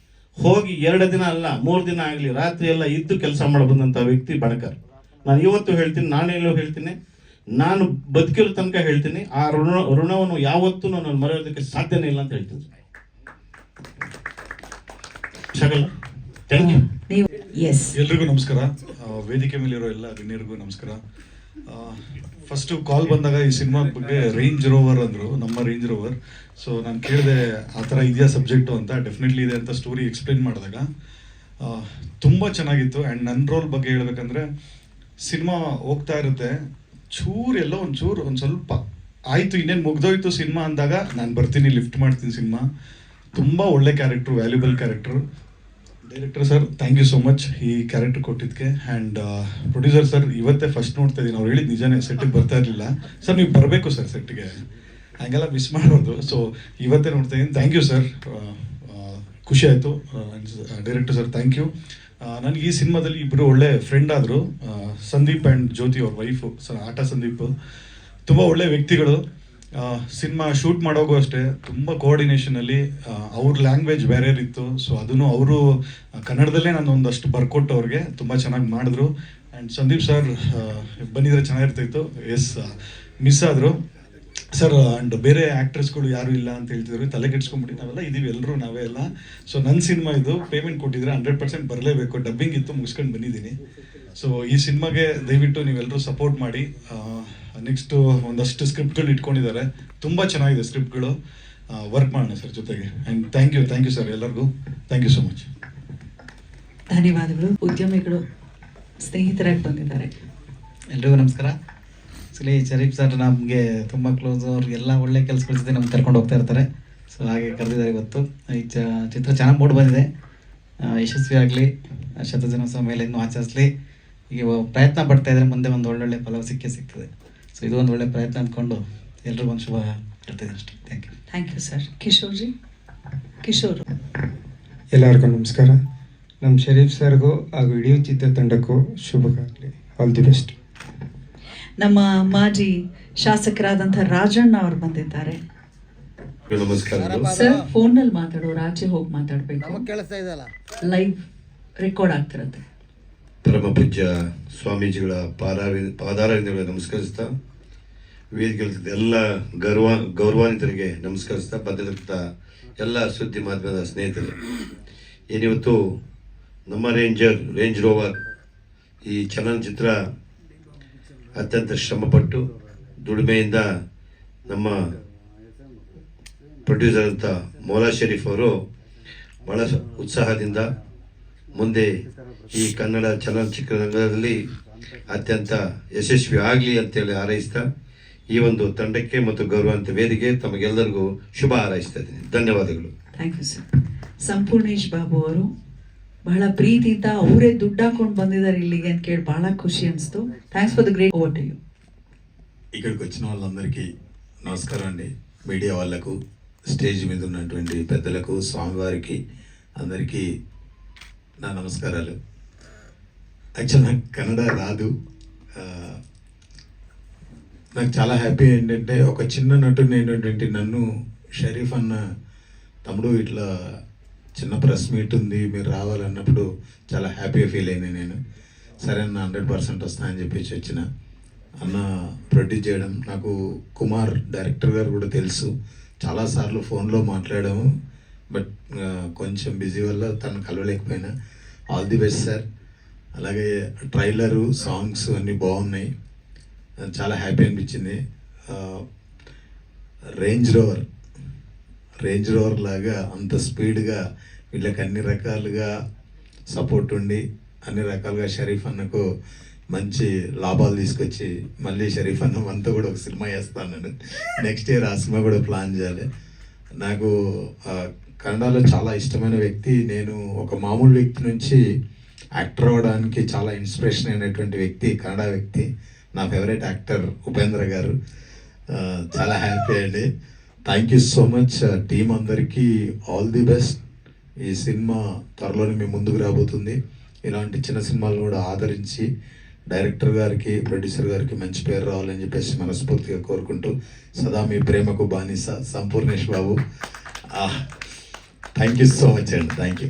ಹೋಗಿ 2 ದಿನ ಅಲ್ಲ 3 ದಿನ ಆಗಲಿ ರಾತ್ರಿ ಎಲ್ಲ ಇದ್ದು ಕೆಲಸ ಮಾಡಬಂದಂಥ ವ್ಯಕ್ತಿ ಬಣಕರ್. ನಾನು ಇವತ್ತು ಹೇಳ್ತೀನಿ, ನಾನೆಲ್ಲೋ ಹೇಳ್ತೀನಿ, ನಾನು ಬದುಕಿರೋ ತನಕ ಹೇಳ್ತೀನಿ, ಆ ಋಣವನ್ನು ಯಾವತ್ತೂ ನಾನು ಮರೆಯೋದಕ್ಕೆ ಸಾಧ್ಯನೇ ಇಲ್ಲ ಅಂತ ಹೇಳ್ತೀನಿ. ಶಕಲ, ಥ್ಯಾಂಕ್ ಯು. ನೀವು ಎಸ್, ಎಲ್ರಿಗೂ ನಮಸ್ಕಾರ. ವೇದಿಕೆ ಮೇಲಿರೋ ಎಲ್ಲ ಗಣ್ಯರಿಗೂ ನಮಸ್ಕಾರ. ಫಸ್ಟು ಕಾಲ್ ಬಂದಾಗ ಈ ಸಿನಿಮಾ ಬಗ್ಗೆ ರೇಂಜ್ ರೋವರ್ ಅಂದರು, ನಮ್ಮ ರೇಂಜ್ ರೋವರ್. ಸೊ ನಾನು ಕೇಳಿದೆ ಆ ಥರ ಇದೆಯಾ ಸಬ್ಜೆಕ್ಟು ಅಂತ. ಡೆಫಿನೆಟ್ಲಿ ಇದೆ ಅಂತ ಸ್ಟೋರಿ ಎಕ್ಸ್ಪ್ಲೇನ್ ಮಾಡಿದಾಗ ತುಂಬ ಚೆನ್ನಾಗಿತ್ತು. ಆ್ಯಂಡ್ ನನ್ನ ರೋಲ್ ಬಗ್ಗೆ ಹೇಳ್ಬೇಕಂದ್ರೆ, ಸಿನಿಮಾ ಹೋಗ್ತಾ ಇರುತ್ತೆ, ಎಲ್ಲೋ ಒಂದು ಸ್ವಲ್ಪ ಆಯಿತು, ಇನ್ನೇನು ಮುಗ್ದೋಯ್ತು ಸಿನಿಮಾ ಅಂದಾಗ ನಾನು ಬರ್ತೀನಿ, ಲಿಫ್ಟ್ ಮಾಡ್ತೀನಿ ಸಿನಿಮಾ. ತುಂಬ ಒಳ್ಳೆ character, valuable character. Director sir, thank you so much ಈ ಕ್ಯಾರೆಕ್ಟರ್ ಕೊಟ್ಟಿದ್ದಕ್ಕೆ. ಆ್ಯಂಡ್ ಪ್ರೊಡ್ಯೂಸರ್ ಸರ್, ಇವತ್ತೇ ಫಸ್ಟ್ ನೋಡ್ತಾ ಇದ್ದೀನಿ, ಅವ್ರು ಹೇಳಿದ್ದು ನಿಜಾನೇ, ಸೆಟ್ಟಿಗೆ ಬರ್ತಾ ಇರಲಿಲ್ಲ ಸರ್, ನೀವು ಬರಬೇಕು ಸರ್ ಸೆಟ್ಟಿಗೆ, ಹಾಗೆಲ್ಲ ಮಿಸ್ ಮಾಡೋದು. ಸೊ ಇವತ್ತೇ ನೋಡ್ತಾ ಇದ್ದೀನಿ. ಥ್ಯಾಂಕ್ ಯು ಸರ್, ಖುಷಿ ಆಯಿತು. Director sir, thank you. ನನಗೆ ಈ ಸಿನಿಮಾದಲ್ಲಿ ಇಬ್ಬರು ಒಳ್ಳೆ ಫ್ರೆಂಡ್ ಆದರು, ಸಂದೀಪ್ ಆ್ಯಂಡ್ ಜ್ಯೋತಿ ಅವ್ರ ವೈಫು ಆಟ ಸಂದೀಪ್. ತುಂಬ ಒಳ್ಳೆ ವ್ಯಕ್ತಿಗಳು. ಸಿನಿಮಾ ಶೂಟ್ ಮಾಡೋಗೂ ಅಷ್ಟೇ ತುಂಬ ಕೋಆರ್ಡಿನೇಷನಲ್ಲಿ. ಅವ್ರ ಲ್ಯಾಂಗ್ವೇಜ್ ಬೇರೆ ಇತ್ತು, ಸೊ ಅದನ್ನು ಅವರು ಕನ್ನಡದಲ್ಲೇ ನಾನು ಒಂದಷ್ಟು ಬರ್ಕೊಟ್ಟು ಅವ್ರಿಗೆ ತುಂಬ ಚೆನ್ನಾಗಿ ಮಾಡಿದ್ರು. ಆ್ಯಂಡ್ ಸಂದೀಪ್ ಸರ್ ಬಂದಿದ್ರೆ ಚೆನ್ನಾಗಿರ್ತಾಯಿತ್ತು. ಎಸ್, ಮಿಸ್ ಆದರು ಸರ್. ಆ್ಯಂಡ್ ಬೇರೆ ಆ್ಯಕ್ಟ್ರೆಸ್ಗಳು ಯಾರೂ ಇಲ್ಲ ಅಂತ ಹೇಳ್ತಿದ್ರು, ತಲೆ ಕೆಡ್ಸ್ಕೊಂಡ್ಬಿಟ್ಟು ನಾವೆಲ್ಲ ಇದ್ದೀವಿ, ಎಲ್ಲರೂ ನಾವೇ ಎಲ್ಲ. ಸೊ ನನ್ನ ಸಿನಿಮಾ ಇದು, ಪೇಮೆಂಟ್ ಕೊಟ್ಟಿದ್ರೆ 100% ಬರಲೇಬೇಕು. ಡಬ್ಬಿಂಗ್ ಇತ್ತು, ಮುಗಿಸ್ಕೊಂಡು ಬಂದಿದ್ದೀನಿ. ಸೊ ಈ ಸಿನಿಮಾಗೆ ದಯವಿಟ್ಟು ನೀವೆಲ್ಲರೂ ಸಪೋರ್ಟ್ ಮಾಡಿ. ನೆಕ್ಸ್ಟು ಒಂದಷ್ಟು ಸ್ಕ್ರಿಪ್ಟ್ಗಳು ಇಟ್ಕೊಂಡಿದ್ದಾರೆ, ತುಂಬ ಚೆನ್ನಾಗಿದೆ ಸ್ಕ್ರಿಪ್ಟ್ಗಳು. ವರ್ಕ್ ಮಾಡೋಣ ಸರ್ ಜೊತೆಗೆ. ಆ್ಯಂಡ್ ಥ್ಯಾಂಕ್ ಯು ಸರ್ ಎಲ್ಲರಿಗೂ. Thank you so much. ಧನ್ಯವಾದಗಳು. ಉದ್ಯಮಿಗಳು ಸ್ನೇಹಿತರಾಗಿ ಬಂದಿದ್ದಾರೆ. ಎಲ್ರಿಗೂ ನಮಸ್ಕಾರ. ಆ್ಯಕ್ಚುಲಿ ಶರೀಫ್ ಸರ್ ನಮಗೆ ತುಂಬ ಕ್ಲೋಸು, ಅವ್ರಿಗೆಲ್ಲ ಒಳ್ಳೆ ಕೆಲಸಗಳ ಜೊತೆ ನಮ್ಗೆ ಕರ್ಕೊಂಡು ಹೋಗ್ತಾ ಇರ್ತಾರೆ. ಸೊ ಹಾಗೆ ಕರೆದಿದ್ದಾರೆ ಇವತ್ತು. ಈ ಚಿತ್ರ ಚೆನ್ನಾಗಿ ಮೂಡಿ ಬಂದಿದೆ, ಯಶಸ್ವಿ ಆಗಲಿ, ಶತದಿನೋತ್ಸವ ಮೇಲೆ ಇನ್ನೂ ಆಚರಿಸಲಿ. ಈಗ ಪ್ರಯತ್ನ ಪಡ್ತಾ ಇದ್ದಾರೆ, ಮುಂದೆ ಒಂದು ಒಳ್ಳೊಳ್ಳೆ ಫಲ ಸಿಗ್ತದೆ. ಸೊ ಇದು ಒಂದು ಒಳ್ಳೆ ಪ್ರಯತ್ನ ಅಂದ್ಕೊಂಡು ಎಲ್ರಿಗೂ ಒಂದು ಶುಭ ಹೇಳ್ತಿದ್ದೀನಿ ಅಷ್ಟೇ. Thank you sir. ಕಿಶೋರ್ ಎಲ್ಲರಿಗೂ ನಮಸ್ಕಾರ. ನಮ್ಮ ಶರೀಫ್ ಸರ್ಗೂ ಹಾಗೂ ಇಡೀ ಚಿತ್ರತಂಡಕ್ಕೂ ಶುಭವಾಗಲಿ. All the best. ನಮ್ಮ ಮಾಜಿ ಶಾಸಕರಾದಂಥ ರಾಜಣ್ಣ ಅವರು ಬಂದಿದ್ದಾರೆ. ನಮಸ್ಕಾರ ಸರ್, ಫೋನ್ನಲ್ಲಿ ಮಾತಾಡೋರು ಆಚೆ ಹೋಗಿ ಮಾತಾಡಬೇಕು, ನಮಗೆ ಕೇಳಿಸ್ತಾ ಇದೆಯಲ್ಲ, ಲೈವ್ ರೆಕಾರ್ಡ್ ಆಗ್ತಿರುತ್ತೆ. ಪರಮ ಪೂಜ್ಯ ಸ್ವಾಮೀಜಿಗಳ ಪಾದಾರವಿಂದಗಳಿಗೆ ನಮಸ್ಕರಿಸ್ತಾ, ವೇದಿಕೆ ಎಲ್ಲ ಗೌರವಾನ್ವಿತರಿಗೆ ನಮಸ್ಕರಿಸ್ತಾ, ಬಂದಿರತಕ್ಕಂಥ ಎಲ್ಲ ಸುದ್ದಿ ಮಾಧ್ಯಮದ ಸ್ನೇಹಿತರು, ಏನಿವತ್ತು ನಮ್ಮ ರೇಂಜ್ ರೋವರ್ ಈ ಚಲನಚಿತ್ರ ಅತ್ಯಂತ ಶ್ರಮಪಟ್ಟು ದುಡಿಮೆಯಿಂದ ನಮ್ಮ ಪ್ರೊಡ್ಯೂಸರ್ ಅಂತ ಮೌಲಾ ಶರೀಫ್ ಅವರು ಭಾಳ ಉತ್ಸಾಹದಿಂದ ಮುಂದೆ ಈ ಕನ್ನಡ ಚಲನಚಿತ್ರರಂಗದಲ್ಲಿ ಅತ್ಯಂತ ಯಶಸ್ವಿ ಆಗಲಿ ಅಂತೇಳಿ ಹಾರೈಸ್ತಾ, ಈ ಒಂದು ತಂಡಕ್ಕೆ ಮತ್ತು ಗೌರವಾನ್ವಿತ ವೇದಿಕೆ ತಮಗೆಲ್ಲರಿಗೂ ಶುಭ ಹಾರೈಸ್ತಾ ಇದ್ದೀನಿ. ಧನ್ಯವಾದಗಳು. Thank you sir. Sampoornesh Babu ಅವರು ಬಹಳ ಪ್ರೀತಿಯಿಂದ ಅವರೇ ದುಡ್ಡು ಹಾಕೊಂಡು ಬಂದಿದ್ದಾರೆ ఇಲ್ಲಿಗೆ ಅಂತ ಕೇಳಿ బహಳ ఖుషి అనిపిస్తూ. Thanks for the great over to you. ఇక్కడికి వచ్చిన వాళ్ళందరికీ నమస్కారం అండి. మీడియా వాళ్ళకు, స్టేజ్ మీద ఉన్నటువంటి పెద్దలకు, స్వామివారికి అందరికీ నా నమస్కారాలు. యాక్చువల్ నాకు కన్నడ రాదు. నాకు చాలా హ్యాపీ ఏంటంటే, ఒక చిన్న నటుడు అయినటువంటి నన్ను షరీఫ్ అన్న తమ్ముడు ఇట్లా చిన్న ప్రెస్ మీట్ ఉంది మీరు రావాలన్నప్పుడు చాలా హ్యాపీగా ఫీల్ అయినా నేను. సరే అన్న 100% వస్తా అని చెప్పేసి వచ్చిన. అన్న ప్రొడ్యూస్ చేయడం నాకు కుమార్ డైరెక్టర్ గారు కూడా తెలుసు, చాలాసార్లు ఫోన్లో మాట్లాడాము, బట్ కొంచెం బిజీ వల్ల తను కలవలేకపోయినా. All the best sir. అలాగే ట్రైలరు సాంగ్స్ అన్నీ బాగున్నాయి, చాలా హ్యాపీ అనిపించింది. రేంజ్ రోవర్ లాగా అంత స్పీడ్గా వీళ్ళకి అన్ని రకాలుగా సపోర్ట్ ఉండి అన్ని రకాలుగా షరీఫ్ అన్నకు మంచి లాభాలు తీసుకొచ్చి మళ్ళీ షరీఫ్ అన్న అంతా కూడా ఒక సినిమా చేస్తాను నేను. నెక్స్ట్ ఇయర్ ఆ సినిమా కూడా ప్లాన్ చేయాలి. నాకు కన్నడలో చాలా ఇష్టమైన వ్యక్తి. నేను ఒక మామూలు వ్యక్తి నుంచి యాక్టర్ అవ్వడానికి చాలా ఇన్స్పిరేషన్ అయినటువంటి వ్యక్తి, కన్నడ వ్యక్తి, నా ఫేవరెట్ యాక్టర్ ఉపేంద్ర గారు. చాలా హ్యాపీ అండి. Thank you so much team అందరికీ, ఆల్ ది బెస్ట్. ఈ సినిమా త్వరలోనే మీ ముందుకు రాబోతుంది. ఇలాంటి చిన్న సినిమాలను కూడా ఆదరించి డైరెక్టర్ గారికి, ప్రొడ్యూసర్ గారికి మంచి పేరు రావాలని చెప్పేసి మనస్ఫూర్తిగా కోరుకుంటూ సదా మీ ప్రేమకు బానిస Sampoornesh Babu. Thank you so much and thank you.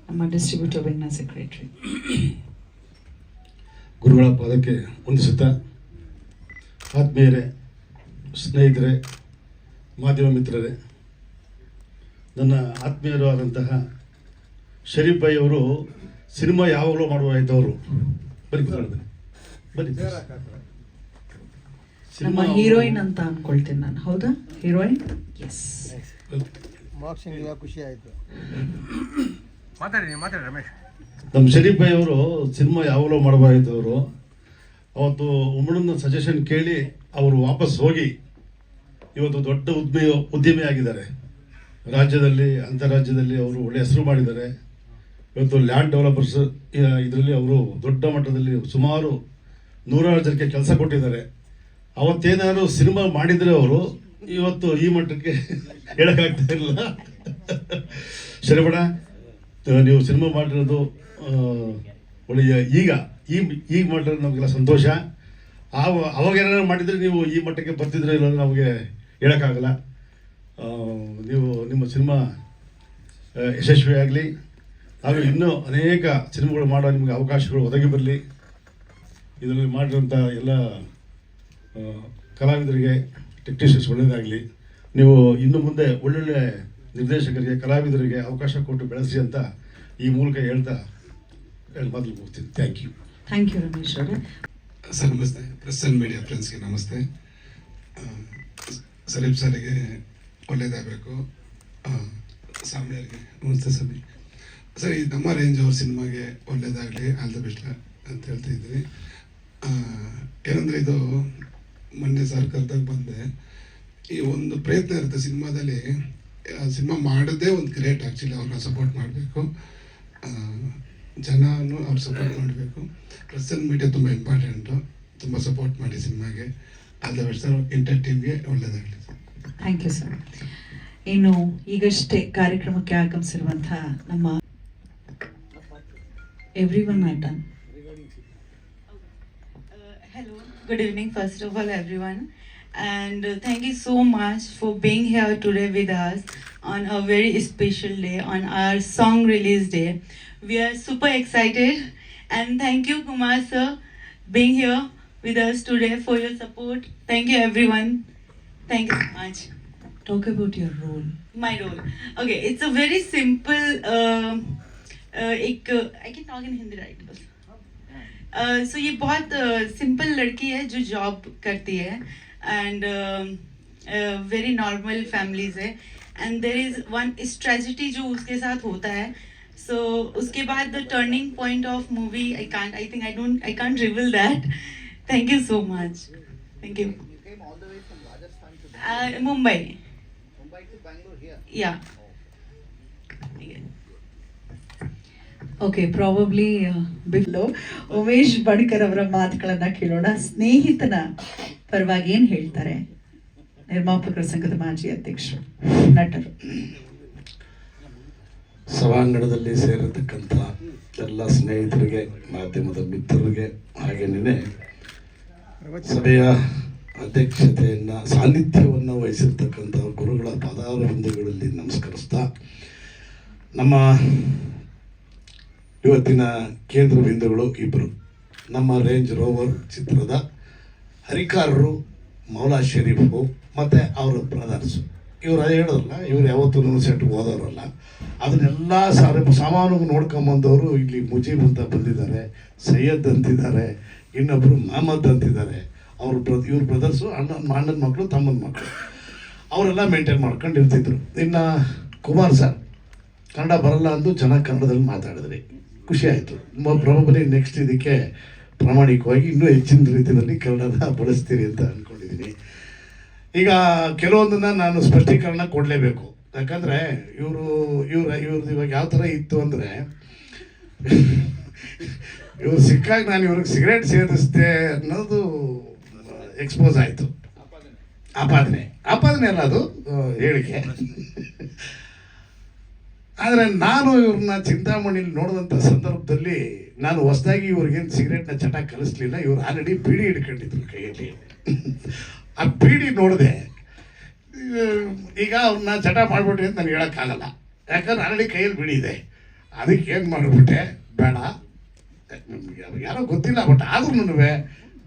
ನಮ್ಮ ಡಿಸ್ಟ್ರಿಬ್ಯೂಟರ್ ವಿಂಗ್ನ ಸೆಕ್ರೆಟರಿ. ಗುರುಗಳ ಪಾದಕ್ಕೆ ವಂದಿಸುತ್ತಾ, ಆತ್ಮೀಯರೇ, ಸ್ನೇಹಿತರೆ, ಮಾಧ್ಯಮ ಮಿತ್ರರೇ, ನನ್ನ ಆತ್ಮೀಯರು ಆದಂತಹ ಶರೀಫ್ ಭಾಯ್ ಅವರು ಸಿನಿಮಾ ಯಾವಾಗಲೂ ಮಾಡುವಾಯ್ತವರು. ಬನ್ನಿ ಬನ್ನಿ. ನಮ್ಮ ಹೀರೋಯಿನ್ ಅಂತ ಅನ್ಕೊಳ್ತೀನಿ ನಾನು. ಹೌದಾ ಹೀರೋಯಿನ್? ಎಸ್. ಬಾಕ್ಸಿಂಗ್ ಎಲ್ಲ ಖುಷಿ ಆಯಿತು. ಮಾತಾಡಿ ರಮೇಶ್. ನಮ್ಮ ಶರೀಫ್ ಭಾಯ್ ಅವರು ಸಿನಿಮಾ ಯಾವಾಗಲೂ ಮಾಡಬಾರ್ದವರು. ಅವತ್ತು ಉಮ್ಮಣ್ಣನ ಸಜೆಷನ್ ಕೇಳಿ ಅವರು ವಾಪಸ್ ಹೋಗಿ ಇವತ್ತು ದೊಡ್ಡ ಉದ್ಯಮಿ ಆಗಿದ್ದಾರೆ. ರಾಜ್ಯದಲ್ಲಿ, ಅಂತಾರಾಜ್ಯದಲ್ಲಿ ಅವರು ಒಳ್ಳೆ ಹೆಸರು ಮಾಡಿದ್ದಾರೆ. ಇವತ್ತು ಲ್ಯಾಂಡ್ ಡೆವಲಪರ್ಸ್ ಇದರಲ್ಲಿ ಅವರು ದೊಡ್ಡ ಮಟ್ಟದಲ್ಲಿ ಸುಮಾರು 100 ಜನಕ್ಕೆ ಕೆಲಸ ಕೊಟ್ಟಿದ್ದಾರೆ. ಅವತ್ತೇನಾದ್ರು ಸಿನಿಮಾ ಮಾಡಿದರೆ ಅವರು ಇವತ್ತು ಈ ಮಟ್ಟಕ್ಕೆ ಹೇಳೋಕ್ಕಾಗ್ತಾ ಇರಲಿಲ್ಲ. ಶರವಣ, ನೀವು ಸಿನಿಮಾ ಮಾಡಿರೋದು ಒಳ್ಳೆಯ ಈಗ ಮಾಡಿರೋದು ನಮಗೆಲ್ಲ ಸಂತೋಷ. ಅವಾಗ ಏನಾದ್ರು ಮಾಡಿದರೆ ನೀವು ಈ ಮಟ್ಟಕ್ಕೆ ಬರ್ತಿದ್ರೆ ಇಲ್ಲ ನಮಗೆ ಹೇಳೋಕ್ಕಾಗಲ್ಲ. ನೀವು ನಿಮ್ಮ ಸಿನಿಮಾ ಯಶಸ್ವಿ ಆಗಲಿ, ಹಾಗೂ ಇನ್ನೂ ಅನೇಕ ಸಿನಿಮಾಗಳು ಮಾಡೋ ನಿಮಗೆ ಅವಕಾಶಗಳು ಒದಗಿ ಬರಲಿ. ಇದರಲ್ಲಿ ಮಾಡಿರೋಂಥ ಎಲ್ಲ ಕಲಾವಿದರಿಗೆ, ಟೆಕ್ನಿಷಿಯನ್ಸ್ ಒಳ್ಳೆಯದಾಗಲಿ. ನೀವು ಇನ್ನು ಮುಂದೆ ಒಳ್ಳೊಳ್ಳೆ ನಿರ್ದೇಶಕರಿಗೆ, ಕಲಾವಿದರಿಗೆ ಅವಕಾಶ ಕೊಟ್ಟು ಬೆಳೆಸಿ ಅಂತ ಈ ಮೂಲಕ ಹೇಳ್ತಾ ಮೊದಲು ಹೋಗ್ತೀನಿ. Thank you. Thank you Ramesh ಅವರೇ. ಸರ್ ನಮಸ್ತೆ. ಪ್ರೆಸ್ ಆ್ಯಂಡ್ ಮೀಡಿಯಾ ಫ್ರೆಂಡ್ಸ್ಗೆ ನಮಸ್ತೆ. ಸಲೀಂ ಸರ್ಗೆ ಒಳ್ಳೆಯದಾಗಬೇಕು. ಸಾಮ್ಯರಿಗೆ ನಮಸ್ತೆ ಸರ್. ಈ ನಮ್ಮ ರೇಂಜ್ ಅವ್ರ ಸಿನಿಮಾಗೆ ಒಳ್ಳೆಯದಾಗಲಿ, ಆಲ್ ದ ಬೆಸ್ಟ್ ಅಂತ ಹೇಳ್ತಾ ಇದ್ದೀವಿ. ಏನಂದರೆ ಇದು ಮೊನ್ನೆ ಸರ್ ಕರೆದಾಗ ಬಂದೆ. ಈ ಒಂದು ಪ್ರಯತ್ನ ಇರುತ್ತೆ ಸಿನಿಮಾದಲ್ಲಿ. ಸಿನಿಮಾ ಮಾಡೋದೇ ಒಂದು ಗ್ರೇಟ್. ಆ್ಯಕ್ಚುಲಿ ಅವ್ರನ್ನ ಸಪೋರ್ಟ್ ಮಾಡಬೇಕು, ಜನನು ಅವ್ರು ಸಪೋರ್ಟ್ ಮಾಡಬೇಕು. ಪ್ರೆಸ್ ಆ್ಯಂಡ್ ಮೀಡಿಯಾ ತುಂಬ ಇಂಪಾರ್ಟೆಂಟು. ತುಂಬ ಸಪೋರ್ಟ್ ಮಾಡಿ ಸಿನಿಮಾಗೆ. All the best sir. ಇಂಟರ್ ಟೀಮ್ಗೆ ಒಳ್ಳೆಯದಾಗಲಿ. Thank you sir. ಇನ್ನು ಈಗಷ್ಟೇ ಕಾರ್ಯಕ್ರಮಕ್ಕೆ ಆಗಮಿಸಿರುವಂತಹ ನಮ್ಮ everyone I done. Hello, good evening first of all everyone, and thank you so much for being here today with us on a very special day, on our song release day. We are super excited, and thank you Kumar sir being here with us today for your support. Thank you everyone. Thank you so much. Talk about your role. My role. Okay, it's a very simple I can talk in Hindi right? So ये बहुत सिंपल लड़की है जो जॉब करती है एंड वेरी नॉर्मल फैमिलीज है, and there is one tragedy जो उसके साथ होता है. सो उसके बाद the turning point of movie I can't reveal that. Thank you so much. Thank you. Mumbai to Bangalore here. Yeah. Okay, probably below Umesh Badkar ಅವರ ಮಾತುಗಳನ್ನ ಕೇಳೋಣ. ಸ್ನೇಹಿತನ ಪರವಾಗಿ ಏನು ಹೇಳ್ತಾರೆ ನಿರ್ಮಾಪಕರ ಸಂಘದ ಮಾಜಿ ಅಧ್ಯಕ್ಷರು, ನಟರು. ಸಭಾಂಗಣದಲ್ಲಿ ಸೇರಿರ್ತಕ್ಕಂಥ ಎಲ್ಲ ಸ್ನೇಹಿತರಿಗೆ, ಮಾಧ್ಯಮದ ಮಿತ್ರರಿಗೆ, ಹಾಗೇನೇ ಸಭೆಯ ಅಧ್ಯಕ್ಷತೆಯನ್ನು, ಸಾನ್ನಿಧ್ಯವನ್ನು ವಹಿಸಿರ್ತಕ್ಕಂಥ ಗುರುಗಳ ಪಾದಾರವಿಂದಗಳಲ್ಲಿ ನಮಸ್ಕರಿಸ್ತಾ, ನಮ್ಮ ಇವತ್ತಿನ ಕೇಂದ್ರ ಬಿಂದುಗಳು ಇಬ್ಬರು. ನಮ್ಮ ರೇಂಜ್ ರೋವರ್ ಚಿತ್ರದ ಹರಿಕಾರರು ಮೌಲಾ ಶರೀಫು ಮತ್ತು ಅವರ ಬ್ರದರ್ಸು ಇವ್ರು ಅದೇ ಹೇಳೋರಲ್ಲ, ಇವ್ರು ಯಾವತ್ತೂ ಸೆಟ್ಗೆ ಹೋದವರಲ್ಲ. ಅದನ್ನೆಲ್ಲ ಸಾಮಾನು ನೋಡ್ಕೊಂಬಂದವರು ಇಲ್ಲಿ ಮುಜೀಬ್ ಅಂತ ಬಂದಿದ್ದಾರೆ, ಸೈಯದ್ ಅಂತಿದ್ದಾರೆ, ಇನ್ನೊಬ್ಬರು ಮಹಮ್ಮದ್ ಅಂತಿದ್ದಾರೆ. ಇವ್ರ ಬ್ರದರ್ಸು, ಅಣ್ಣನ ಮಕ್ಕಳು, ತಮ್ಮನ ಮಕ್ಕಳು, ಅವರೆಲ್ಲ ಮೇಂಟೈನ್ ಮಾಡ್ಕೊಂಡಿರ್ತಿದ್ರು. ಇನ್ನು ಕುಮಾರ್ ಸರ್ ಕನ್ನಡ ಬರಲ್ಲ ಅಂದು ಚೆನ್ನಾಗಿ ಕನ್ನಡದಲ್ಲಿ ಮಾತಾಡಿದ್ರಿ, ಖುಷಿ ಆಯಿತು. ಪ್ರಾಬಬಲಿ ನೆಕ್ಸ್ಟ್ ಇದಕ್ಕೆ ಪ್ರಾಮಾಣಿಕವಾಗಿ ಇನ್ನೂ ಹೆಚ್ಚಿನ ರೀತಿಯಲ್ಲಿ ಕನ್ನಡನ ಬಳಸ್ತೀರಿ ಅಂತ ಅಂದ್ಕೊಂಡಿದ್ದೀನಿ. ಈಗ ಕೆಲವೊಂದನ್ನು ನಾನು ಸ್ಪಷ್ಟೀಕರಣ ಕೊಡಲೇಬೇಕು. ಯಾಕಂದರೆ ಇವ್ರದ್ದು ಇವಾಗ ಯಾವ ಥರ ಇತ್ತು ಅಂದರೆ, ಇವ್ರು ಸಿಕ್ಕಾಗ ನಾನು ಇವ್ರಿಗೆ ಸಿಗರೇಟ್ ಸೇರಿಸ್ದೆ ಅನ್ನೋದು ಎಕ್ಸ್ಪೋಸ್ ಆಯಿತು. ಆಪಾದನೆ ಅಲ್ಲ, ಅದು ಹೇಳಿಕೆ. ಆದರೆ ನಾನು ಇವ್ರನ್ನ ಚಿಂತಾಮಣಿಲಿ ನೋಡಿದಂಥ ಸಂದರ್ಭದಲ್ಲಿ ನಾನು ಹೊಸದಾಗಿ ಇವ್ರಿಗೇನು ಸಿಗರೇಟ್ನ ಚಟ ಕಲಿಸ್ಲಿಲ್ಲ. ಇವ್ರು ಆಲ್ರೆಡಿ ಬೀಡಿ ಹಿಡ್ಕೊಂಡಿದ್ರು ಕೈಯಲ್ಲಿ. ಆ ಬೀಡಿ ನೋಡಿದೆ. ಈಗ ಅವ್ರನ್ನ ಚಟ ಮಾಡಿಬಿಟ್ರಿ ಅಂತ ನಾನು ಹೇಳೋಕ್ಕಾಗಲ್ಲ, ಯಾಕಂದ್ರೆ ಆಲ್ರೆಡಿ ಕೈಯಲ್ಲಿ ಬೀಡಿ ಇದೆ. ಅದಕ್ಕೆ ಏನು ಮಾಡಿಬಿಟ್ಟೆ, ಬೇಡ, ನಮಗೆ ಯಾರೋ ಗೊತ್ತಿಲ್ಲ, ಬಟ್ ಆದ್ರೂ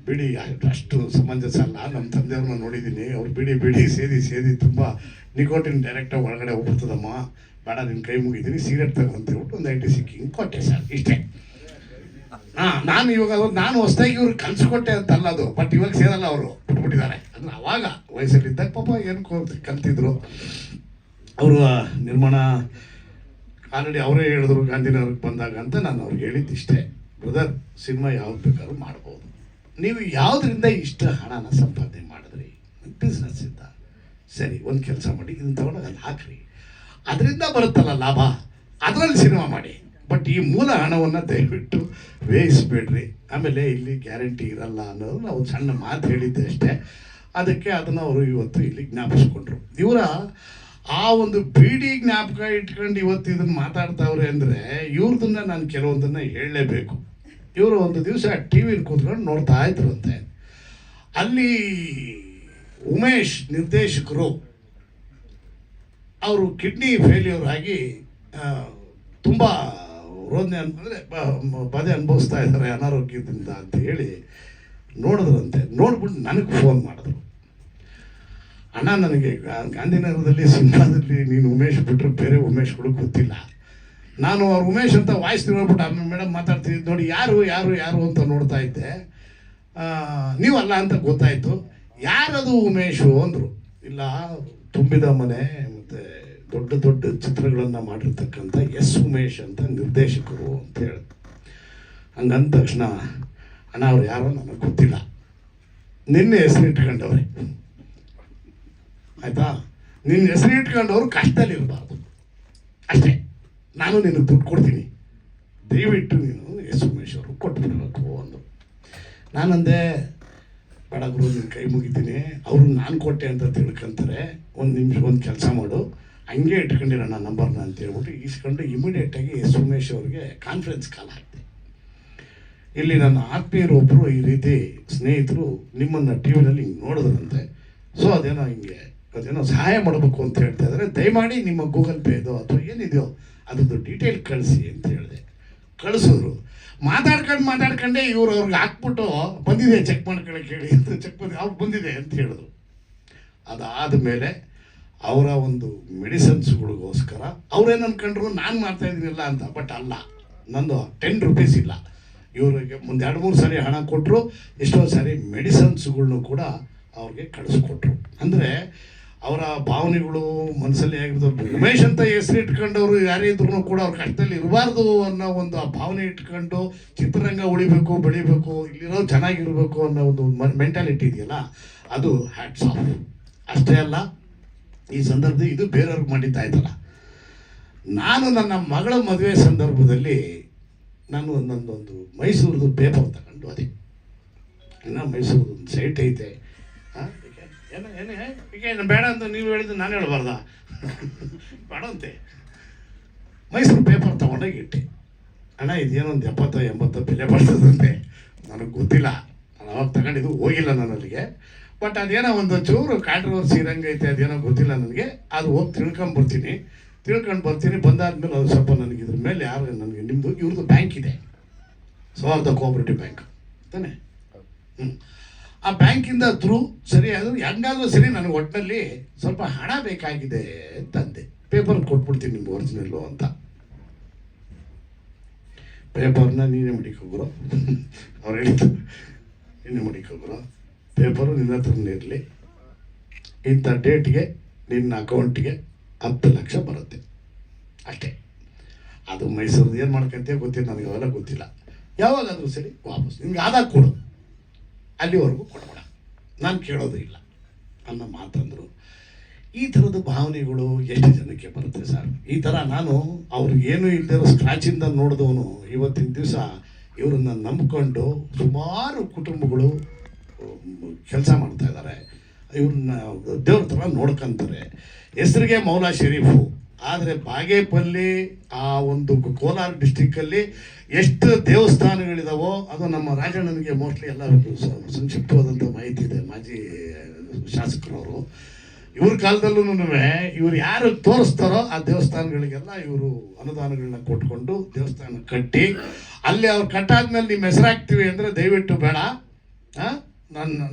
ಬಿಡಿ ಅಷ್ಟು ಸಮಂಜಸ ಅಲ್ಲ. ನಮ್ಮ ತಂದೆಯವ್ರನ್ನ ನೋಡಿದ್ದೀನಿ, ಅವ್ರು ಬಿಡಿ ಸೇದಿ ತುಂಬ ನಿಕೋಟಿನ್ ಡೈರೆಕ್ಟಾಗಿ ಒಳಗಡೆ ಹೋಗ್ಬಿಡ್ತದಮ್ಮ, ಬೇಡ ನಿನ್ನ ಕೈ ಮುಗಿದ್ದೀನಿ, ಸಿಗರೇಟ್ ತಗೊಂತ ಹೇಳ್ಬಿಟ್ಟು ಒಂದು 90 ಸಿಕ್ಕಿ ಕೊಟ್ಟೆ ಸರ್, ಇಷ್ಟೇ. ನಾನು ಇವಾಗ ನಾನು ಹೊಸದಾಗಿ ಇವ್ರಿಗೆ ಕಲಿಸ್ಕೊಟ್ಟೆ ಅಂತಲ್ಲ ಅದು, ಬಟ್ ಇವಾಗ ಸೇರಲ್ಲ, ಅವರು ಬಿಟ್ಬಿಟ್ಟಿದ್ದಾರೆ. ಅಂದರೆ ಅವಾಗ ವಯಸ್ಸಲ್ಲಿದ್ದಾಗ ಪಾಪ ಏನು ಕಲ್ತಿದ್ರು ಅವರು. ನಿರ್ಮಾಣ ಆಲ್ರೆಡಿ ಅವರೇ ಹೇಳಿದ್ರು ಗಾಂಧಿನಗರಕ್ಕೆ ಬಂದಾಗ ಅಂತ ನಾನು ಅವ್ರಿಗೆ ಹೇಳಿದ್ದಿಷ್ಟೇ, ಬ್ರದರ್ ಸಿನಿಮಾ ಯಾವ್ದು ಬೇಕಾದ್ರೂ ಮಾಡ್ಬೋದು, ನೀವು ಯಾವುದರಿಂದ ಇಷ್ಟ ಹಣನ ಸಂಪಾದನೆ ಮಾಡಿದ್ರಿ, ಬಿಸ್ನೆಸ್ ಇಂದ, ಸರಿ ಒಂದು ಕೆಲಸ ಮಾಡಿ, ಇದನ್ನು ತಗೊಂಡಾಗ ಅಲ್ಲಿ ಹಾಕ್ರಿ, ಅದರಿಂದ ಬರುತ್ತಲ್ಲ ಲಾಭ, ಅದರಲ್ಲಿ ಸಿನಿಮಾ ಮಾಡಿ. ಬಟ್ ಈ ಮೂಲ ಹಣವನ್ನು ದಯವಿಟ್ಟು ಬೇಯಿಸ್ಬೇಡ್ರಿ. ಆಮೇಲೆ ಇಲ್ಲಿ ಗ್ಯಾರಂಟಿ ಇರಲ್ಲ ಅನ್ನೋದು ನಾವು ಸಣ್ಣ ಮಾತು ಹೇಳಿದ್ದೆ ಅಷ್ಟೇ. ಅದಕ್ಕೆ ಅದನ್ನು ಅವರು ಇವತ್ತು ಇಲ್ಲಿ ಜ್ಞಾಪಿಸ್ಕೊಂಡ್ರು. ಇವರ ಆ ಒಂದು ಬಿಡಿ ಜ್ಞಾಪಕ ಇಟ್ಕೊಂಡು ಇವತ್ತು ಇದನ್ನು ಮಾತಾಡ್ತಾವ್ರೆ ಅಂದರೆ ಇವ್ರದನ್ನ ನಾನು ಕೆಲವೊಂದನ್ನು ಹೇಳಲೇಬೇಕು. ಇವರು ಒಂದು ದಿವಸ ಟಿ ವಿಲಿ ಕೂತ್ಕೊಂಡು ನೋಡ್ತಾ ಇದ್ರಂತೆ. ಅಲ್ಲಿ ಉಮೇಶ್ ನಿರ್ದೇಶಕರು ಅವರು ಕಿಡ್ನಿ ಫೇಲ್ಯೂರ್ ಆಗಿ ತುಂಬ ರೋದನೆ ಅಂದರೆ ಬಾಧೆ ಅನುಭವಿಸ್ತಾ ಇದ್ದಾರೆ ಅನಾರೋಗ್ಯದಿಂದ ಅಂತ ಹೇಳಿ ನೋಡಿದ್ರಂತೆ. ನೋಡ್ಬಿಟ್ಟು ನನಗೆ ಫೋನ್ ಮಾಡಿದ್ರು, ಅಣ್ಣ ನನಗೆ ಗಾಂಧಿನಗರದಲ್ಲಿ ಸಿನಿಮಾದಲ್ಲಿ ನೀನು ಉಮೇಶ್ ಬಿಟ್ಟರೆ ಬೇರೆ ಉಮೇಶ್ಗಳು ಗೊತ್ತಿಲ್ಲ. ನಾನು ಅವ್ರು ಉಮೇಶ್ ಅಂತ ವಾಯ್ಸ್ ನೋಡ್ಬಿಟ್ಟು ಆಮೇಲೆ ಮೇಡಮ್ ಮಾತಾಡ್ತಿದ್ದು ನೋಡಿ, ಯಾರು ಅಂತ ನೋಡ್ತಾ ಇದ್ದೆ, ನೀವಲ್ಲ ಅಂತ ಗೊತ್ತಾಯಿತು. ಯಾರದು ಉಮೇಶು ಅಂದರು. ಇಲ್ಲ, ತುಂಬಿದ ಮನೆ ಮತ್ತು ದೊಡ್ಡ ಚಿತ್ರಗಳನ್ನು ಮಾಡಿರ್ತಕ್ಕಂಥ ಉಮೇಶ್ ಅಂತ ನಿರ್ದೇಶಕರು ಅಂತ ಹೇಳಿದ್ರು. ಹಂಗಂದ ತಕ್ಷಣ ಅಣ್ಣ ಅವ್ರು ಯಾರೋ ನನಗೆ ಗೊತ್ತಿಲ್ಲ, ನಿನ್ನೆ ಹೆಸರು ಇಟ್ಕೊಂಡವ್ರೆ, ಆಯಿತಾ, ನಿನ್ನ ಹೆಸರು ಇಟ್ಕೊಂಡವ್ರು ಕಷ್ಟದಲ್ಲಿ ಇರಬಾರ್ದು ಅಷ್ಟೇ, ನಾನು ನಿನಗೆ ದುಡ್ಡು ಕೊಡ್ತೀನಿ, ದಯವಿಟ್ಟು ನೀನು ಉಮೇಶ್ ಅವರು ಕೊಟ್ಬಿಡ್ಬೇಕು ಅಂದರು. ನಾನಂದೆ, ಬೇಡ ಗುರು, ನಿನ್ನ ಕೈ ಮುಗಿತೀನಿ, ಅವರು ನಾನು ಕೊಟ್ಟೆ ಅಂತ ತಿಳ್ಕೊಂತಾರೆ, ಒಂದು ನಿಮಿಷ ಒಂದು ಕೆಲಸ ಮಾಡು, ಹಂಗೆ ಇಟ್ಕೊಂಡಿರೋಣ ನಂಬರ್ನ ಅಂತ ಹೇಳ್ಬಿಟ್ಟು ಇಸ್ಕೊಂಡು ಇಮಿಡಿಯೇಟಾಗಿ ಉಮೇಶ್ ಅವ್ರಿಗೆ ಕಾನ್ಫರೆನ್ಸ್ ಕಾಲ್ ಹಾಕ್ತೆ. ಇಲ್ಲಿ ನನ್ನ ಆತ್ಮೀಯರು ಒಬ್ಬರು ಈ ರೀತಿ ಸ್ನೇಹಿತರು ನಿಮ್ಮನ್ನು ಟಿ ವಿನಲ್ಲಿ ಹಿಂಗೆ ನೋಡಿದ್ರಂತೆ, ಸೊ ಅದೇನೋ ಸಹಾಯ ಮಾಡಬೇಕು ಅಂತ ಹೇಳ್ತಾ ಇದ್ದಾರೆ, ದಯಮಾಡಿ ನಿಮ್ಮ ಗೂಗಲ್ ಪೇದೋ ಅಥವಾ ಏನಿದೆಯೋ ಅದ್ರದ್ದು ಡೀಟೇಲ್ ಕಳಿಸಿ ಅಂತ ಹೇಳಿದೆ. ಕಳಿಸಿದ್ರು. ಮಾತಾಡ್ಕೊಂಡೇ ಇವರು ಅವ್ರಿಗೆ ಹಾಕ್ಬಿಟ್ಟು ಬಂದಿದೆ ಚೆಕ್ ಮಾಡ್ಕೊಳಕ್ಕೆ ಹೇಳಿ ಅಂತ ಚೆಕ್ ಅವ್ರು ಬಂದಿದೆ ಅಂತ ಹೇಳಿದ್ರು. ಅದಾದ ಮೇಲೆ ಅವರ ಒಂದು ಮೆಡಿಸನ್ಸ್ಗಳಿಗೋಸ್ಕರ ಅವ್ರೇನು ಅನ್ಕೊಂಡ್ರು ನಾನು ಮಾಡ್ತಾ ಇದ್ದೀನಿಲ್ಲ ಅಂತ, ಬಟ್ ಅಲ್ಲ, ನಂದು 10 ರೂಪೀಸ್ ಇಲ್ಲ. ಇವರಿಗೆ ಒಂದು 2-3 ಸಾರಿ ಹಣ ಕೊಟ್ಟರು, ಎಷ್ಟೋ ಸಾರಿ ಮೆಡಿಸನ್ಸ್ಗಳ್ನು ಕೂಡ ಅವ್ರಿಗೆ ಕಳಿಸ್ಕೊಟ್ರು. ಅಂದರೆ ಅವರ ಭಾವನೆಗಳು ಮನಸ್ಸಲ್ಲಿ ಆಗಿರ್ತಾರೆ. ಉಮೇಶ್ ಅಂತ ಹೆಸರು ಇಟ್ಕೊಂಡವರು ಯಾರೇ ಇದ್ರೂ ಕೂಡ ಅವ್ರ ಕಷ್ಟದಲ್ಲಿ ಇರಬಾರ್ದು ಅನ್ನೋ ಒಂದು ಆ ಭಾವನೆ ಇಟ್ಕೊಂಡು ಚಿತ್ರರಂಗ ಉಳಿಬೇಕು, ಬೆಳಿಬೇಕು, ಇಲ್ಲಿರೋ ಚೆನ್ನಾಗಿರ್ಬೇಕು ಅನ್ನೋ ಒಂದು ಮೆಂಟಾಲಿಟಿ ಇದೆಯಲ್ಲ, ಅದು ಹ್ಯಾಟ್ಸ್ ಆಫ್. ಅಷ್ಟೇ ಅಲ್ಲ, ಈ ಸಂದರ್ಭದಲ್ಲಿ ಇದು ಬೇರೆಯವ್ರಿಗೆ ಮಾಡಿದ್ದ ಆಯ್ತಲ್ಲ. ನಾನು ನನ್ನ ಮಗಳ ಮದುವೆ ಸಂದರ್ಭದಲ್ಲಿ ನಾನು ಒಂದೊಂದು ಮೈಸೂರದು ಪೇಪರ್ ತಗೊಂಡು, ಅದೇ ಇನ್ನು ಮೈಸೂರದು ಒಂದು ಸೈಟ್ ಐತೆ, ಏನು ಬೇಡ ಅಂತ ನೀವು ಹೇಳಿದ್ದು ನಾನು ಹೇಳಬಾರ್ದ, ಬೇಡಂತೆ. ಮೈಸೂರು ಪೇಪರ್ ತೊಗೊಂಡೋಗಿ ಇಟ್ಟೆ. ಅಣ್ಣ ಇದೇನೋ ಒಂದು 70-80 ಬೆಲೆ ಬರ್ತದಂತೆ, ನನಗೆ ಗೊತ್ತಿಲ್ಲ, ನಾನು ಅವಾಗ ತಗೊಂಡಿದ್ದು, ಹೋಗಿಲ್ಲ ನಾನು ಅಲ್ಲಿಗೆ. ಬಟ್ ಅದೇನೋ ಒಂದು ಚೂರು ಕಾಂಟ್ರವರ್ಸಿ ಇರಂಗೈತೆ, ಅದೇನೋ ಗೊತ್ತಿಲ್ಲ ನನಗೆ, ಅದು ಹೋಗಿ ತಿಳ್ಕೊಂಡು ಬರ್ತೀನಿ. ಬಂದಾದ್ಮೇಲೆ ಅದು ಸ್ವಲ್ಪ ನನಗೆ ಇದ್ರ ಮೇಲೆ ಯಾರು ನನಗೆ ನಿಮ್ಮದು ಇವ್ರದ್ದು ಬ್ಯಾಂಕ್ ಇದೆ, ಸೌಹಾರ್ದ ಕೋಆಪರೇಟಿವ್ ಬ್ಯಾಂಕ್ ತಾನೆ. ಆ ಬ್ಯಾಂಕಿಂದ ಥ್ರೂ ಸರಿ ಅದು ಹೆಂಗಾದ್ರೂ ಸರಿ ನನಗೆ ಒಟ್ಟಿನಲ್ಲಿ ಸ್ವಲ್ಪ ಹಣ ಬೇಕಾಗಿದೆ ಅಂತಂದೆ. ಪೇಪರ್ ಕೊಟ್ಬಿಡ್ತೀನಿ ನಿಮ್ಗೆ ಒರಿಜಿನಲ್ಲು ಅಂತ. ಪೇಪರ್ನ ನೀನೇ ಮಡಿಕೋಗ್ರು ಅವ್ರು ಹೇಳಿದ್ದು, ನೀನೇ ಮಡಿಕೋಗ್ರು, ಪೇಪರು ನಿನ್ನ ಹತ್ರನೇ ಇರಲಿ, ಇಂಥ ಡೇಟ್ಗೆ ನಿನ್ನ ಅಕೌಂಟಿಗೆ 10 ಲಕ್ಷ ಬರುತ್ತೆ ಅಷ್ಟೇ. ಅದು ಮೈಸೂರದ್ದು ಏನು ಮಾಡ್ಕೊಂತೀಯ ಗೊತ್ತಿಲ್ಲ ನನಗೆ, ಅವೆಲ್ಲ ಗೊತ್ತಿಲ್ಲ. ಯಾವಾಗಾದರೂ ಸರಿ ವಾಪಸ್ ನಿಮ್ಗೆ ಆದಾಗ ಕೊಡು, ಅಲ್ಲಿವರೆಗೂ ಕೊಡಬೇಡ, ನಾನು ಕೇಳೋದು ಇಲ್ಲ ಅನ್ನೋ ಮಾತಂದರು. ಈ ಥರದ ಭಾವನೆಗಳು ಎಷ್ಟು ಜನಕ್ಕೆ ಬರುತ್ತೆ ಸರ್? ಈ ಥರ ನಾನು ಅವ್ರಿಗೇನು ಇಲ್ಲದಿರೋ ಸ್ಕ್ರ್ಯಾಚಿಂದ ನೋಡಿದವನು ಇವತ್ತಿನ ದಿವಸ ಇವರನ್ನ ನಂಬಿಕೊಂಡು ಸುಮಾರು ಕುಟುಂಬಗಳು ಕೆಲಸ ಮಾಡ್ತಾ ಇದ್ದಾರೆ. ಇವ್ರನ್ನ ದೇವ್ರ ಥರ ನೋಡ್ಕೊಂತಾರೆ. ಹೆಸರಿಗೆ ಮೌಲಾ ಶರೀಫು, ಆದರೆ ಬಾಗೇಪಲ್ಲಿ ಆ ಒಂದು ಕೋಲಾರ ಡಿಸ್ಟಿಕ್ಕಲ್ಲಿ ಎಷ್ಟು ದೇವಸ್ಥಾನಗಳಿದಾವೋ ಅದು ನಮ್ಮ ರಾಜಣ್ಣನಿಗೆ ಮೋಸ್ಟ್ಲಿ ಎಲ್ಲ ಸಂಕ್ಷಿಪ್ತವಾದಂಥ ಮಾಹಿತಿ ಇದೆ, ಮಾಜಿ ಶಾಸಕರವರು. ಇವ್ರ ಕಾಲದಲ್ಲೂ ಇವ್ರು ಯಾರು ತೋರಿಸ್ತಾರೋ ಆ ದೇವಸ್ಥಾನಗಳಿಗೆಲ್ಲ ಇವರು ಅನುದಾನಗಳನ್ನ ಕೊಟ್ಕೊಂಡು ದೇವಸ್ಥಾನ ಕಟ್ಟಿ, ಅಲ್ಲಿ ಅವ್ರು ಕಟ್ಟಾದ್ಮೇಲೆ ನಿಮ್ಮ ಹೆಸರಾಗ್ತೀವಿ ಅಂದರೆ ದಯವಿಟ್ಟು ಬೇಡ,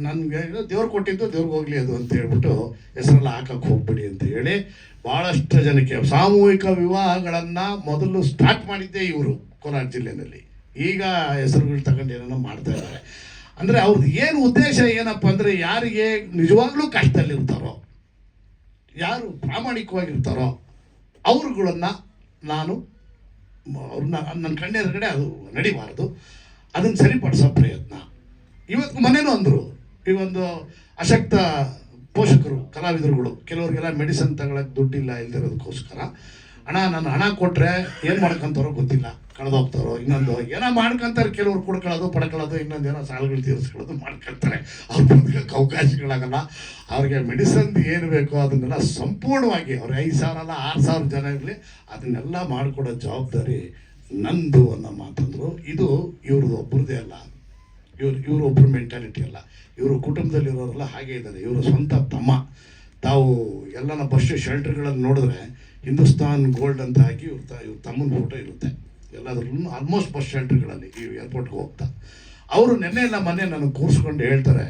ನನಗೆ ದೇವ್ರು ಕೊಟ್ಟಿದ್ದು ದೇವ್ರಿಗೆ ಹೋಗ್ಲಿ ಅದು ಅಂತ ಹೇಳ್ಬಿಟ್ಟು ಹೆಸರೆಲ್ಲ ಹಾಕಕ್ಕೆ ಹೋಗ್ಬಿಡಿ ಅಂತ ಹೇಳಿ ಭಾಳಷ್ಟು ಜನಕ್ಕೆ ಸಾಮೂಹಿಕ ವಿವಾಹಗಳನ್ನು ಮೊದಲು ಸ್ಟಾರ್ಟ್ ಮಾಡಿದ್ದೇ ಇವರು ಕೋಲಾರ ಜಿಲ್ಲೆಯಲ್ಲಿ. ಈಗ ಹೆಸರುಗಳು ತಗೊಂಡು ಏನೇನೋ ಮಾಡ್ತಾ ಇದ್ದಾರೆ. ಅಂದರೆ ಅವ್ರದ್ದು ಏನು ಉದ್ದೇಶ ಏನಪ್ಪ ಅಂದರೆ, ಯಾರಿಗೆ ನಿಜವಾಗ್ಲೂ ಕಷ್ಟದಲ್ಲಿರ್ತಾರೋ, ಯಾರು ಪ್ರಾಮಾಣಿಕವಾಗಿರ್ತಾರೋ ಅವ್ರುಗಳನ್ನು ನಾನು ಅವ್ರನ್ನ ನನ್ನ ಕಣ್ಣೆದುರುಗಡೆ ಅದು ನಡಿಬಾರ್ದು, ಅದನ್ನು ಸರಿಪಡಿಸೋ ಪ್ರಯತ್ನ. ಇವತ್ತು ಮನೇನೂ ಅಂದರು, ಈ ಒಂದು ಅಶಕ್ತ ಪೋಷಕರು ಕಲಾವಿದರುಗಳು ಕೆಲವರಿಗೆಲ್ಲ ಮೆಡಿಸಿನ್ ತಗೊಳಕ್ಕೆ ದುಡ್ಡಿಲ್ಲ ಇಲ್ದಿರೋದಕ್ಕೋಸ್ಕರ, ಅಣ್ಣ ನಾನು ಹಣ ಕೊಟ್ಟರೆ ಏನು ಮಾಡ್ಕೊತಾರೋ ಗೊತ್ತಿಲ್ಲ, ಕಳೆದೋಗ್ತಾರೋ ಇನ್ನೊಂದು ಏನೋ ಮಾಡ್ಕೊತಾರೆ. ಕೆಲವ್ರು ಕುಡ್ಕೊಳ್ಳೋದು ಪಡ್ಕೊಳ್ಳೋದು ಇನ್ನೊಂದು ಏನೋ ಸಾಲಗಳು ತೀರಿಸ್ಕೊಳ್ಳೋದು ಮಾಡ್ಕೊಳ್ತಾರೆ. ಅವ್ರ ಬದುಕಕ್ಕೆ ಅವಕಾಶಗಳಾಗಲ್ಲ. ಅವ್ರಿಗೆ ಮೆಡಿಸನ್ ಏನು ಬೇಕೋ ಅದನ್ನೆಲ್ಲ ಸಂಪೂರ್ಣವಾಗಿ ಅವ್ರು 5,000 ಅಲ್ಲ 6,000 ಜನ ಇರಲಿ ಅದನ್ನೆಲ್ಲ ಮಾಡಿಕೊಡೋ ಜವಾಬ್ದಾರಿ ನಂದು ಅನ್ನೋ ಮಾತಂದರು. ಇದು ಇವ್ರದ್ದು ಒಬ್ಬರದೇ ಅಲ್ಲ, ಇವ್ರೊಬ್ಬರು ಮೆಂಟಾಲಿಟಿ ಅಲ್ಲ, ಇವರು ಕುಟುಂಬದಲ್ಲಿರೋರೆಲ್ಲ ಹಾಗೆ ಇದ್ದಾರೆ. ಇವರು ಸ್ವಂತ ತಮ್ಮ ತಾವು ಎಲ್ಲನ ಬಸ್ ಶೆಲ್ಟರ್ಗಳಲ್ಲಿ ನೋಡಿದ್ರೆ ಹಿಂದೂಸ್ತಾನ್ ಗೋಲ್ಡ್ ಅಂತ ಹಾಕಿ ಇವ್ರ ತಮ್ಮನ ಫೋಟೋ ಇರುತ್ತೆ ಎಲ್ಲಾದ್ರೂ ಆಲ್ಮೋಸ್ಟ್ ಬಸ್ ಶೆಲ್ಟರ್ಗಳಲ್ಲಿ ಈ ಏರ್ಪೋರ್ಟ್ಗೆ ಹೋಗ್ತಾ. ಅವರು ನೆನ್ನೆ ಇಲ್ಲ ಮೊನ್ನೆ ನನಗೆ ಕೂರಿಸ್ಕೊಂಡು ಹೇಳ್ತಾರೆ,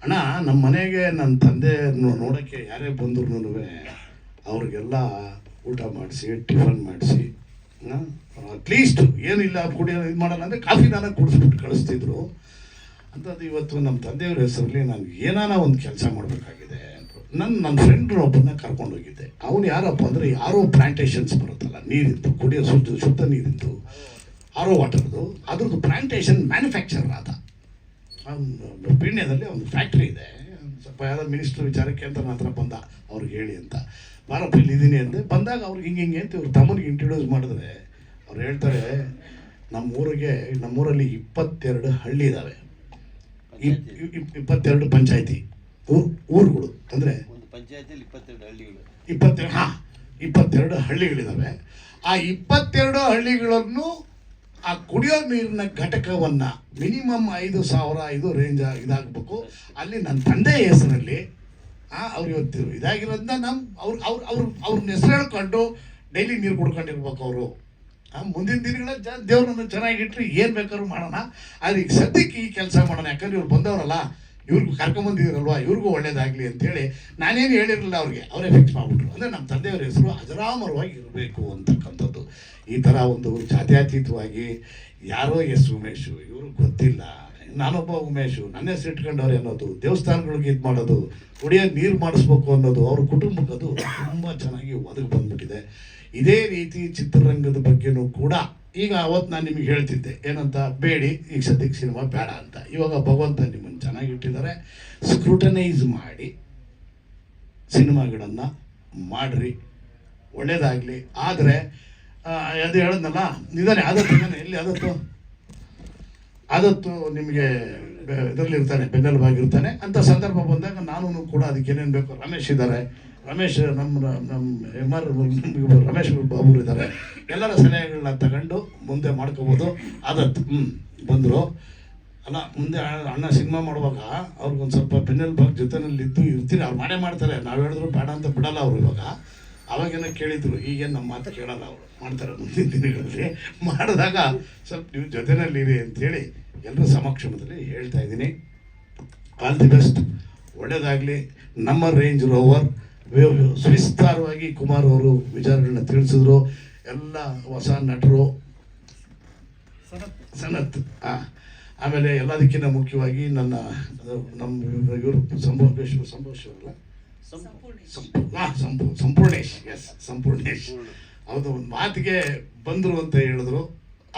ಅಣ್ಣ ನಮ್ಮ ಮನೆಗೆ ನನ್ನ ತಂದೆ ನೋಡೋಕ್ಕೆ ಯಾರೇ ಬಂದ್ರು ಅವ್ರಿಗೆಲ್ಲ ಊಟ ಮಾಡಿಸಿ ಟಿಫನ್ ಮಾಡಿಸಿ ಅಟ್ಲೀಸ್ಟ್ ಏನಿಲ್ಲ ಕುಡಿಯೋ ಇದು ಮಾಡಲ್ಲ ಅಂದರೆ ಕಾಫಿ ನಾನು ಕುಡಿಸ್ಬಿಟ್ಟು ಕಳಿಸ್ತಿದ್ರು ಅಂಥದ್ದು. ಇವತ್ತು ನಮ್ಮ ತಂದೆಯವ್ರ ಹೆಸರಲ್ಲಿ ನಾನು ಏನಾನ ಒಂದು ಕೆಲಸ ಮಾಡಬೇಕಾಗಿದೆ ಅಂದರು. ನನ್ನ ಫ್ರೆಂಡ್ನೊಬ್ಬನ್ನ ಕರ್ಕೊಂಡೋಗಿದ್ದೆ. ಅವನು ಯಾರಪ್ಪ ಅಂದರೆ ಯಾರೋ ಪ್ಲಾಂಟೇಶನ್ಸ್ ಬರುತ್ತಲ್ಲ, ನೀರಿದ್ದು ಕುಡಿಯೋ ಶುದ್ಧ ನೀರಿದ್ದು ಆರೋ ವಾಟರ್ದು, ಅದ್ರದ್ದು ಪ್ಲಾಂಟೇಶನ್ ಮ್ಯಾನುಫ್ಯಾಕ್ಚರರ್ ಆದ. ಪೀಣ್ಯದಲ್ಲಿ ಒಂದು ಫ್ಯಾಕ್ಟ್ರಿ ಇದೆ. ಸ್ವಲ್ಪ ಯಾರೋ ಮಿನಿಸ್ಟ್ರ್ ವಿಚಾರಕ್ಕೆ ಅಂತ ನನ್ನ ಹತ್ರ ಬಂದ, ಅವ್ರಿಗೆ ಹೇಳಿ ಅಂತ. ಬಾರಪ್ಪ ಇಲ್ಲಿದ್ದೀನಿ ಅಂದೆ. ಬಂದಾಗ ಅವ್ರಿಗೆ ಹಿಂಗೆ ಅಂತ ಇವ್ರ ತಮ್ಮನಿಗೆ ಇಂಟ್ರೊಡ್ಯೂಸ್ ಮಾಡಿದ್ರೆ ಅವ್ರು ಹೇಳ್ತಾರೆ, ನಮ್ಮೂರಲ್ಲಿ 22 ಹಳ್ಳಿ ಇದ್ದಾವೆ, 22 ಪಂಚಾಯತಿ ಊರುಗಳು, ಅಂದರೆ 22 ಹಳ್ಳಿಗಳಿದ್ದಾವೆ. ಆ 22 ಹಳ್ಳಿಗಳನ್ನು ಆ ಕುಡಿಯೋ ನೀರಿನ ಘಟಕವನ್ನು ಮಿನಿಮಮ್ 5,000 ಇದು ರೇಂಜ್ ಇದಾಗಬೇಕು. ಅಲ್ಲಿ ನನ್ನ ತಂದೆ ಹೆಸರಲ್ಲಿ ಅವ್ರು ಇವತ್ತು ಇದಾಗಿರೋದ್ರಿಂದ ಅವ್ರನ್ನ ಹೆಸರು ಹೇಳ್ಕೊಂಡು ಡೈಲಿ ನೀರು ಕುಡ್ಕೊಂಡಿರ್ಬೇಕು ಅವರು. ಮುಂದಿನ ದಿನಗಳ ದೇವ್ರನ್ನ ಚೆನ್ನಾಗಿಟ್ರಿ ಏನು ಬೇಕಾದ್ರೂ ಮಾಡೋಣ. ಆದರೆ ಈಗ ಸದ್ಯಕ್ಕೆ ಈ ಕೆಲಸ ಮಾಡೋಣ, ಯಾಕಂದ್ರೆ ಇವ್ರು ಬಂದವರಲ್ಲ, ಇವ್ರಿಗೂ ಕರ್ಕೊಂಬಂದಿದ್ರಲ್ವ, ಇವ್ರಿಗೂ ಒಳ್ಳೇದಾಗಲಿ ಅಂತೇಳಿ ನಾನೇನು ಹೇಳಿರಲಿಲ್ಲ ಅವ್ರಿಗೆ, ಅವರೇ ಫಿಕ್ಸ್ ಮಾಡಿಬಿಟ್ರು. ಅಂದರೆ ನಮ್ಮ ತಂದೆಯವ್ರ ಹೆಸರು ಅಜರಾಮರವಾಗಿ ಇರಬೇಕು ಅಂತಕ್ಕಂಥದ್ದು. ಈ ಥರ ಒಂದು ಜಾತ್ಯತೀತವಾಗಿ ಯಾರೋ ಉಮೇಶು ಇವ್ರಿಗೆ ಗೊತ್ತಿಲ್ಲ, ನಾನೊಬ್ಬ ಉಮೇಶು ನನ್ನ ಹೆಸರು ಇಟ್ಕೊಂಡವ್ರು ಅನ್ನೋದು, ದೇವಸ್ಥಾನಗಳಿಗೆ ಇದು ಮಾಡೋದು, ಕುಡಿಯೋ ನೀರು ಮಾಡಿಸ್ಬೇಕು ಅನ್ನೋದು ಅವ್ರ ಕುಟುಂಬಕ್ಕೆ ಅದು ತುಂಬ ಚೆನ್ನಾಗಿ ಒದಗಿ ಬಂದ್ಬಿಟ್ಟಿದೆ. ಇದೇ ರೀತಿ ಚಿತ್ರರಂಗದ ಬಗ್ಗೆನೂ ಕೂಡ ಈಗ ಅವತ್ತು ನಾನು ನಿಮಗೆ ಹೇಳ್ತಿದ್ದೆ ಏನಂತ, ಬೇಡಿ ಈಗ ಸದ್ಯಕ್ಕೆ ಸಿನಿಮಾ ಬೇಡ ಅಂತ. ಇವಾಗ ಭಗವಂತ ನಿಮ್ಮನ್ನು ಚೆನ್ನಾಗಿಟ್ಟಿದ್ದಾರೆ, ಸ್ಕ್ರೂಟನೈಸ್ ಮಾಡಿ ಸಿನಿಮಾಗಳನ್ನು ಮಾಡಿರಿ, ಒಳ್ಳೇದಾಗಲಿ. ಆದರೆ ಅದು ಹೇಳಿದ್ನಲ್ಲ, ನಿಧಾನೆ ಎಲ್ಲಿ ಆದತ್ತು ನಿಮಗೆ ಇದರಲ್ಲಿರ್ತಾನೆ, ಬೆನ್ನೆಲುಬಾಗಿರ್ತಾನೆ ಅಂತ ಸಂದರ್ಭ ಬಂದಾಗ ನಾನು ಕೂಡ ಅದಕ್ಕೆ ಏನೇನು ಬೇಕು, ರಮೇಶ್ ಇದ್ದಾರೆ, ರಮೇಶ್ ನಮ್ಮ ರಮೇಶ್ ಬಾಬು ಇದ್ದಾರೆ, ಎಲ್ಲರ ಸಲಹೆಗಳನ್ನ ತಗೊಂಡು ಮುಂದೆ ಮಾಡ್ಕೋಬೋದು. ಆದತ್ತು ಬಂದರು ಅಲ್ಲ, ಮುಂದೆ ಅಣ್ಣ ಸಿನಿಮಾ ಮಾಡುವಾಗ ಅವ್ರಿಗೊಂದು ಸ್ವಲ್ಪ ಬೆನ್ನೆಲುಬಾಗಿ ಜೊತೆನಲ್ಲಿದ್ದು ಇರ್ತೀನಿ. ಅವ್ರು ಮಾಡೇ ಮಾಡ್ತಾರೆ, ನಾವು ಹೇಳಿದ್ರು ಬೇಡ ಅಂತ ಬಿಡಲ್ಲ ಅವರು. ಇವಾಗ ಅವಾಗೇನೋ ಕೇಳಿದ್ರು, ಈಗೇನು ನಮ್ಮ ಮಾತು ಕೇಳಲ್ಲ ಅವರು, ಮಾಡ್ತಾರೆ ಮುಂದಿನ ದಿನಗಳಲ್ಲಿ. ಮಾಡಿದಾಗ ಸ್ವಲ್ಪ ನೀವು ಜೊತೆನಲ್ಲಿರಿ ಅಂಥೇಳಿ ಎಲ್ಲರ ಸಮಕ್ಷಮದಲ್ಲಿ ಹೇಳ್ತಾ ಇದ್ದೀನಿ. ಆಲ್ ದಿ ಬೆಸ್ಟ್, ಒಳ್ಳೆಯದಾಗಲಿ. ನಮ್ಮ ರೇಂಜ್ ರೋವರ್ ವಿಸ್ತಾರವಾಗಿ ಕುಮಾರ್ ಅವರು ವಿಚಾರಗಳನ್ನ ತಿಳಿಸಿದ್ರು. ಎಲ್ಲ ಹೊಸ ನಟರು, ಸನತ್, ಆಮೇಲೆ ಎಲ್ಲದಕ್ಕಿಂತ ಮುಖ್ಯವಾಗಿ ನಮ್ಮ ಇವರು ಸಂಪೂರ್ಣೇಶ್, ಎಸ್ ಸಂಪೂರ್ಣೇಶ್, ಹೌದು, ಒಂದು ಮಾತಿಗೆ ಬಂದರು ಅಂತ ಹೇಳಿದ್ರು,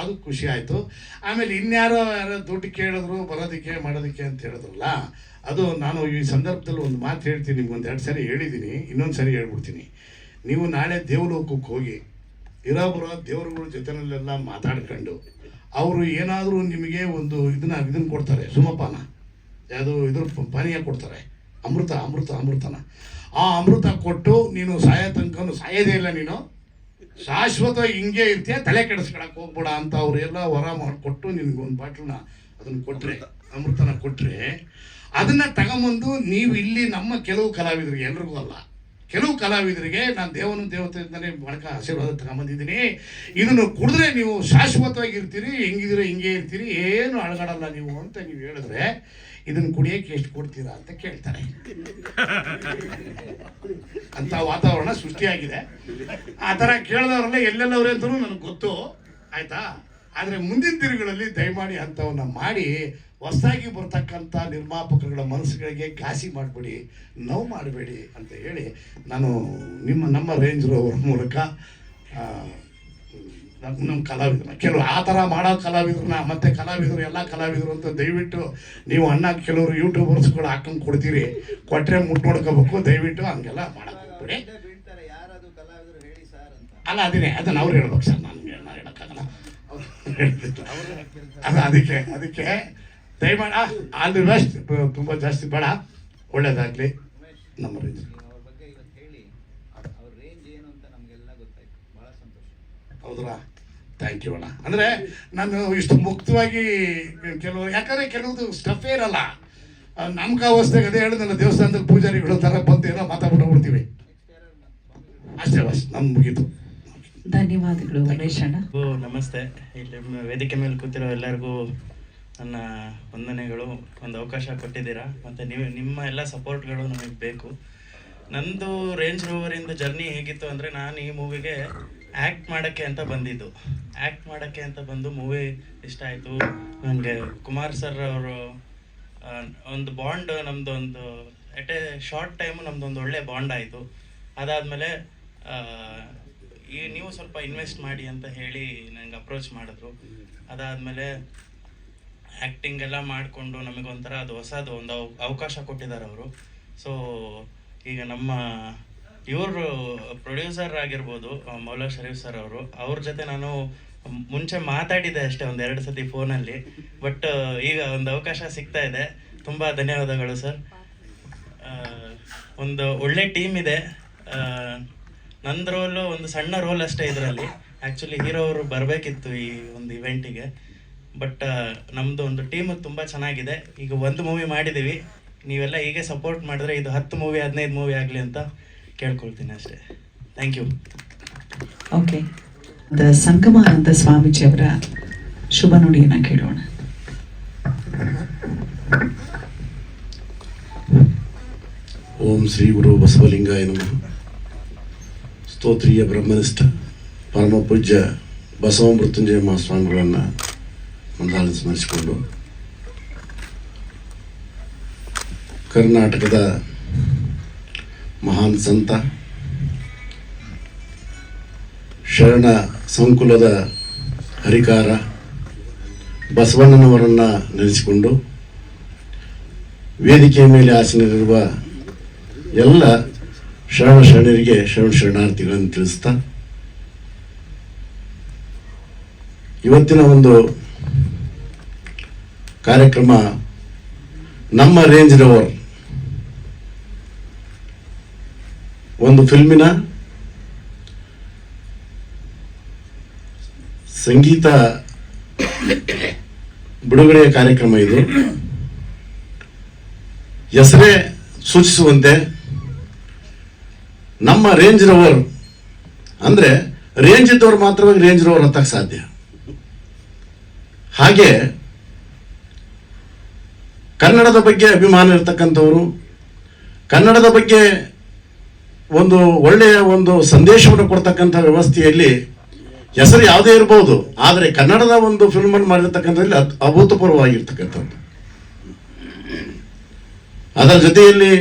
ಅದು ಖುಷಿ ಆಯಿತು. ಆಮೇಲೆ ಯಾರೋ ದುಡ್ಡು ಕೇಳಿದ್ರು ಬರೋದಕ್ಕೆ ಮಾಡೋದಕ್ಕೆ ಅಂತ ಹೇಳಿದ್ರಲ್ಲ, ಅದು ನಾನು ಈ ಸಂದರ್ಭದಲ್ಲಿ ಒಂದು ಮಾತು ಹೇಳ್ತೀನಿ, ನಿಮ್ಗೆ ಒಂದು 2 ಸರಿ ಹೇಳಿದ್ದೀನಿ, ಇನ್ನೊಂದು ಸರಿ ಹೇಳ್ಬಿಡ್ತೀನಿ. ನೀವು ನಾಳೆ ದೇವಲೋಕಕ್ಕೆ ಹೋಗಿ ಬರೋ ದೇವರುಗಳ ಜೊತೆನಲ್ಲೆಲ್ಲ ಮಾತಾಡ್ಕೊಂಡು ಅವರು ಏನಾದರೂ ನಿಮಗೆ ಒಂದು ಇದನ್ನ ಕೊಡ್ತಾರೆ, ಸುಮಪಾನ, ಯಾವುದು ಇದ್ರ ಪಾನೀಯ ಕೊಡ್ತಾರೆ, ಅಮೃತನ. ಆ ಅಮೃತ ಕೊಟ್ಟು ನೀನು ಸಾಯೋ ತನಕ ಸಾಯೋದೇ ಇಲ್ಲ, ನೀನು ಶಾಶ್ವತವಾಗಿ ಹಿಂಗೆ ಇರ್ತೀಯ, ತಲೆ ಕೆಡಿಸ್ಕೊಳಕ್ಕೆ ಹೋಗ್ಬೇಡ ಅಂತ ಅವರೆಲ್ಲ ವರ ಮಾಡಿಕೊಟ್ಟು ನಿನಗೆ ಒಂದು ಬಾಟ್ಲನ್ನ ಅದನ್ನು ಕೊಟ್ಟರೆ, ಅಮೃತನ ಕೊಟ್ಟರೆ, ಅದನ್ನು ತಗೊಂಬಂದು ನೀವು ಇಲ್ಲಿ ನಮ್ಮ ಕೆಲವು ಕಲಾವಿದರಿಗೆ, ಎಲ್ರಿಗೂ ಅಲ್ಲ, ಕೆಲವು ಕಲಾವಿದರಿಗೆ ನಾನು ದೇವತೆಯಿಂದಲೇ ಬಳಕ ಆಶೀರ್ವಾದ ತಗೊಂಬಂದಿದ್ದೀನಿ, ಇದನ್ನು ಕುಡಿದ್ರೆ ನೀವು ಶಾಶ್ವತವಾಗಿ ಇರ್ತೀರಿ, ಹೆಂಗಿದ್ರೆ ಹಿಂಗೆ ಇರ್ತೀರಿ, ಏನು ಅಳಗಾಡಲ್ಲ ನೀವು ಅಂತ ನೀವು ಹೇಳಿದ್ರೆ ಇದನ್ನು ಕುಡಿಯೋಕ್ಕೆ ಎಷ್ಟು ಕೊಡ್ತೀರಾ ಅಂತ ಕೇಳ್ತಾರೆ. ಅಂತ ವಾತಾವರಣ ಸೃಷ್ಟಿಯಾಗಿದೆ. ಆ ಥರ ಕೇಳಿದವರೆಲ್ಲ ಎಲ್ಲೆಲ್ಲವ್ರೆ ಅಂತಲೂ ನನಗೆ ಗೊತ್ತು, ಆಯಿತಾ. ಆದರೆ ಮುಂದಿನ ದಿನಗಳಲ್ಲಿ ದಯಮಾಡಿ ಅಂಥವನ್ನ ಮಾಡಿ ಹೊಸದಾಗಿ ಬರ್ತಕ್ಕಂಥ ನಿರ್ಮಾಪಕರುಗಳ ಮನಸ್ಸುಗಳಿಗೆ ಘಾಸಿ ಮಾಡಬೇಡಿ, ನೋವು ಮಾಡಬೇಡಿ ಅಂತ ಹೇಳಿ ನಾನು ನಮ್ಮ ರೇಂಜ್ ರೋವರ್ ಮೂಲಕ ನಮ್ಮ ಕಲಾವಿದರನ್ನ, ಕೆಲವು ಆ ಥರ ಮಾಡೋ ಕಲಾವಿದ್ರನ್ನ, ಮತ್ತು ಕಲಾವಿದರು ಎಲ್ಲ ಕಲಾವಿದರು ಅಂತ ದಯವಿಟ್ಟು ನೀವು ಕೆಲವರು ಯೂಟ್ಯೂಬರ್ಸ್ಗಳು ಹಾಕೊಂಡು ಕೊಡ್ತೀರಿ, ಕೊಟ್ಟರೆ ಮುಟ್ಟು ನೋಡ್ಕೋಬೇಕು, ದಯವಿಟ್ಟು ಹಂಗೆಲ್ಲ ಮಾಡಕ್ಕೆ ಹೋಗ್ಬೇಡಿ. ಅಲ್ಲ ಅದನ್ನು ಅವ್ರು ಹೇಳ್ಬೇಕು ಸರ್, ನಾನು ಹೇಳೋಕ್ಕಾಗಲ್ಲ, ಅದಕ್ಕೆ ದಯಮಾಡಿ ಆಲ್ ದಿ ಬೆಸ್ಟ್. ತುಂಬ ಜಾಸ್ತಿ ಬೇಡ, ಒಳ್ಳೇದಾಗಲಿ. ನಮ್ಮ ರೇಂಜ್ ಹೌದ್ರಾ, ಥ್ಯಾಂಕ್ ಯು ಅಣ್ಣ. ಅಂದರೆ ನಾನು ಇಷ್ಟು ಮುಕ್ತವಾಗಿ ಯಾಕಂದರೆ ಕೆಲವುದು ಸ್ಟಫೇ ಇರಲ್ಲ, ನಮ್ಗೆ ಅವಸ್ಥೆಗೆ ಅದೇ ಹೇಳಿದ್ನಲ್ಲ, ದೇವಸ್ಥಾನದಲ್ಲಿ ಪೂಜಾರಿಗಳು ಥರ ಬಂದು ಏನೋ ಮಾತಾಡ್ಬಿಡ್ತೀವಿ ಅಷ್ಟೇ, ನಮ್ಮ ಮುಗೀತು. ಧನ್ಯವಾದಗಳು ಉಮೇಶ್ ಅಣ್ಣ. ನಮಸ್ತೆ. ಇಲ್ಲಿ ವೇದಿಕೆ ಮೇಲೆ ಕೂತಿರೋ ಎಲ್ಲರಿಗೂ ನನ್ನ ವಂದನೆಗಳು. ಒಂದು ಅವಕಾಶ ಕೊಟ್ಟಿದ್ದೀರಾ, ಮತ್ತು ನಿಮ್ಮ ಎಲ್ಲ ಸಪೋರ್ಟ್ಗಳು ನಮಗೆ ಬೇಕು. ನಂದು ರೇಂಜ್ ರೋವರಿಂದ ಜರ್ನಿ ಹೇಗಿತ್ತು ಅಂದರೆ, ನಾನು ಈ ಮೂವಿಗೆ ಆ್ಯಕ್ಟ್ ಮಾಡೋಕ್ಕೆ ಅಂತ ಬಂದು ಮೂವಿ ಇಷ್ಟ ಆಯಿತು ನನಗೆ. ಕುಮಾರ್ ಸರ್ ಅವರು ಒಂದು ಬಾಂಡ್, ನಮ್ಮದು ಒಂದು ಎಟ್ ಎ ಶಾರ್ಟ್ ಟೈಮು ನಮ್ಮದೊಂದು ಒಳ್ಳೆ ಬಾಂಡ್ ಆಯಿತು. ಅದಾದಮೇಲೆ ನೀವು ಸ್ವಲ್ಪ ಇನ್ವೆಸ್ಟ್ ಮಾಡಿ ಅಂತ ಹೇಳಿ ನನಗೆ ಅಪ್ರೋಚ್ ಮಾಡಿದ್ರು. ಅದಾದಮೇಲೆ ಆ್ಯಕ್ಟಿಂಗ್ ಎಲ್ಲ ಮಾಡಿಕೊಂಡು ನಮಗೊಂಥರ ಅದು ಹೊಸದು ಒಂದು ಅವಕಾಶ ಕೊಟ್ಟಿದ್ದಾರೆ ಅವರು. ಸೊ ಈಗ ನಮ್ಮ ಇವರು ಪ್ರೊಡ್ಯೂಸರ್ ಆಗಿರ್ಬೋದು ಮೌಲಾ ಶರೀಫ್ ಸರ್ ಅವರು, ಅವ್ರ ಜೊತೆ ನಾನು ಮುಂಚೆ ಮಾತಾಡಿದ್ದೆ ಅಷ್ಟೇ, 1-2 ಸತಿ ಫೋನಲ್ಲಿ. ಬಟ್ ಈಗ ಒಂದು ಅವಕಾಶ ಸಿಗ್ತಾ ಇದೆ. ತುಂಬ ಧನ್ಯವಾದಗಳು ಸರ್. ಒಂದು ಒಳ್ಳೆ ಟೀಮ್ ಇದೆ. ನಂದು ರೋಲು ಒಂದು ಸಣ್ಣ ರೋಲ್ ಅಷ್ಟೇ ಇದರಲ್ಲಿ. ಆ್ಯಕ್ಚುಲಿ ಹೀರೋ ಅವರು ಬರಬೇಕಿತ್ತು ಈ ಒಂದು ಇವೆಂಟಿಗೆ, ಬಟ್ ನಮ್ಮದು ಒಂದು ಟೀಮು ತುಂಬ ಚೆನ್ನಾಗಿದೆ. ಈಗ ಒಂದು ಮೂವಿ ಮಾಡಿದ್ದೀವಿ, ನೀವೆಲ್ಲ ಹೀಗೆ ಸಪೋರ್ಟ್ ಮಾಡಿದ್ರೆ ಇದು 10 ಮೂವಿ 15 ಮೂವಿ ಆಗಲಿ ಅಂತ ಕೇಳ್ಕೊಳ್ತೀನಿ ಅಷ್ಟೇ. Thank you. Okay, Sangamananda Swamiji ಅವರ ಶುಭ ನುಡಿಯನ್ನು ಕೇಳೋಣ. ಓಂ ಶ್ರೀ ಗುರು ಬಸವಲಿಂಗಾಯ ನಮಃ. ಸ್ತೋತ್ರೀಯ ಬ್ರಹ್ಮನಿಷ್ಠ ಪರಮ ಪೂಜ್ಯ ಬಸವ ಮೃತ್ಯುಂಜಯ ಮಹಾಸ್ವಾಮಿಗಳನ್ನು ಮಂದಾಳ ಸ್ಮರಿಸಿಕೊಂಡು, ಕರ್ನಾಟಕದ ಮಹಾನ್ ಸಂತ, ಶರಣ ಸಂಕುಲದ ಹರಿಕಾರ ಬಸವಣ್ಣನವರನ್ನು ನೆನೆಸಿಕೊಂಡು ವೇದಿಕೆಯ ಮೇಲೆ ಆಸೀನರಿರುವ ಎಲ್ಲ ಶರಣರಿಗೆ ಶರಣಾರ್ಥಿಗಳನ್ನು ತಿಳಿಸ್ತಾ, ಇವತ್ತಿನ ಒಂದು ಕಾರ್ಯಕ್ರಮ ನಮ್ಮ ರೇಂಜ್ ರೋವರ್ ಒಂದು ಫಿಲ್ಮಿನ ಸಂಗೀತ ಬಿಡುಗಡೆಯ ಕಾರ್ಯಕ್ರಮ. ಇದು ಹೆಸರೇ ಸೂಚಿಸುವಂತೆ ನಮ್ಮ ರೇಂಜ್ ರೋವರ್ ಅಂದರೆ ರೇಂಜ್ ಇದ್ದವ್ರು ಮಾತ್ರವಾಗಿ ರೇಂಜ್ ರೋವರ್ ಹತ್ತಕ್ಕೆ ಸಾಧ್ಯ. ಹಾಗೆ ಕನ್ನಡದ ಬಗ್ಗೆ ಅಭಿಮಾನ ಇರ್ತಕ್ಕಂಥವರು, ಕನ್ನಡದ ಬಗ್ಗೆ ಒಂದು ಒಳ್ಳೆಯ ಒಂದು ಸಂದೇಶವನ್ನು ಕೊಡ್ತಕ್ಕಂಥ ವ್ಯವಸ್ಥೆಯಲ್ಲಿ ಹೆಸರು ಯಾವುದೇ ಇರ್ಬೋದು, ಆದರೆ ಕನ್ನಡದ ಒಂದು ಫಿಲ್ಮನ್ನು ಮಾಡಿರ್ತಕ್ಕಂಥದ್ರಲ್ಲಿ ಅಭೂತಪೂರ್ವವಾಗಿರ್ತಕ್ಕಂಥದ್ದು. ಅದರ ಜೊತೆಯಲ್ಲಿ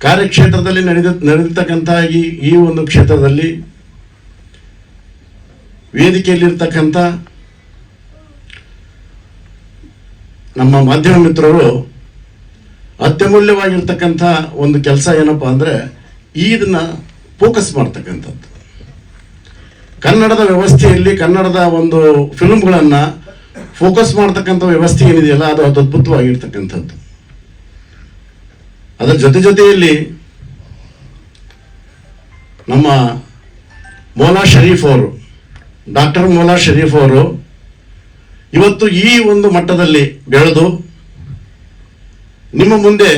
ಕಾರ್ಯಕ್ಷೇತ್ರದಲ್ಲಿ ನಡೆದಿರ್ತಕ್ಕಂಥ ಈ ಒಂದು ಕ್ಷೇತ್ರದಲ್ಲಿ ವೇದಿಕೆಯಲ್ಲಿರ್ತಕ್ಕಂಥ ನಮ್ಮ ಮಾಧ್ಯಮ ಮಿತ್ರರು ಅತ್ಯಮೂಲ್ಯವಾಗಿರ್ತಕ್ಕಂಥ ಒಂದು ಕೆಲಸ ಏನಪ್ಪ ಅಂದರೆ ಇದನ್ನು ಫೋಕಸ್ ಮಾಡ್ತಕ್ಕಂಥದ್ದು. ಕನ್ನಡದ ವ್ಯವಸ್ಥೆಯಲ್ಲಿ ಕನ್ನಡದ ಒಂದು ಫಿಲ್ಮ್ಗಳನ್ನು ಫೋಕಸ್ ಮಾಡ್ತಕ್ಕಂಥ ವ್ಯವಸ್ಥೆ ಏನಿದೆಯಲ್ಲ ಅದು ಅದ್ಭುತವಾಗಿರ್ತಕ್ಕಂಥದ್ದು. ಅದರ ಜೊತೆಯಲ್ಲಿ ನಮ್ಮ ಮೌಲಾ ಶರೀಫ್ ಅವರು, ಡಾಕ್ಟರ್ ಮೌಲಾ ಶರೀಫ್ ಅವರು ಇವತ್ತು ಈ ಒಂದು ಮಟ್ಟದಲ್ಲಿ ಬೆಳೆದು ನಿಮ್ಮ ಮುಂದೆ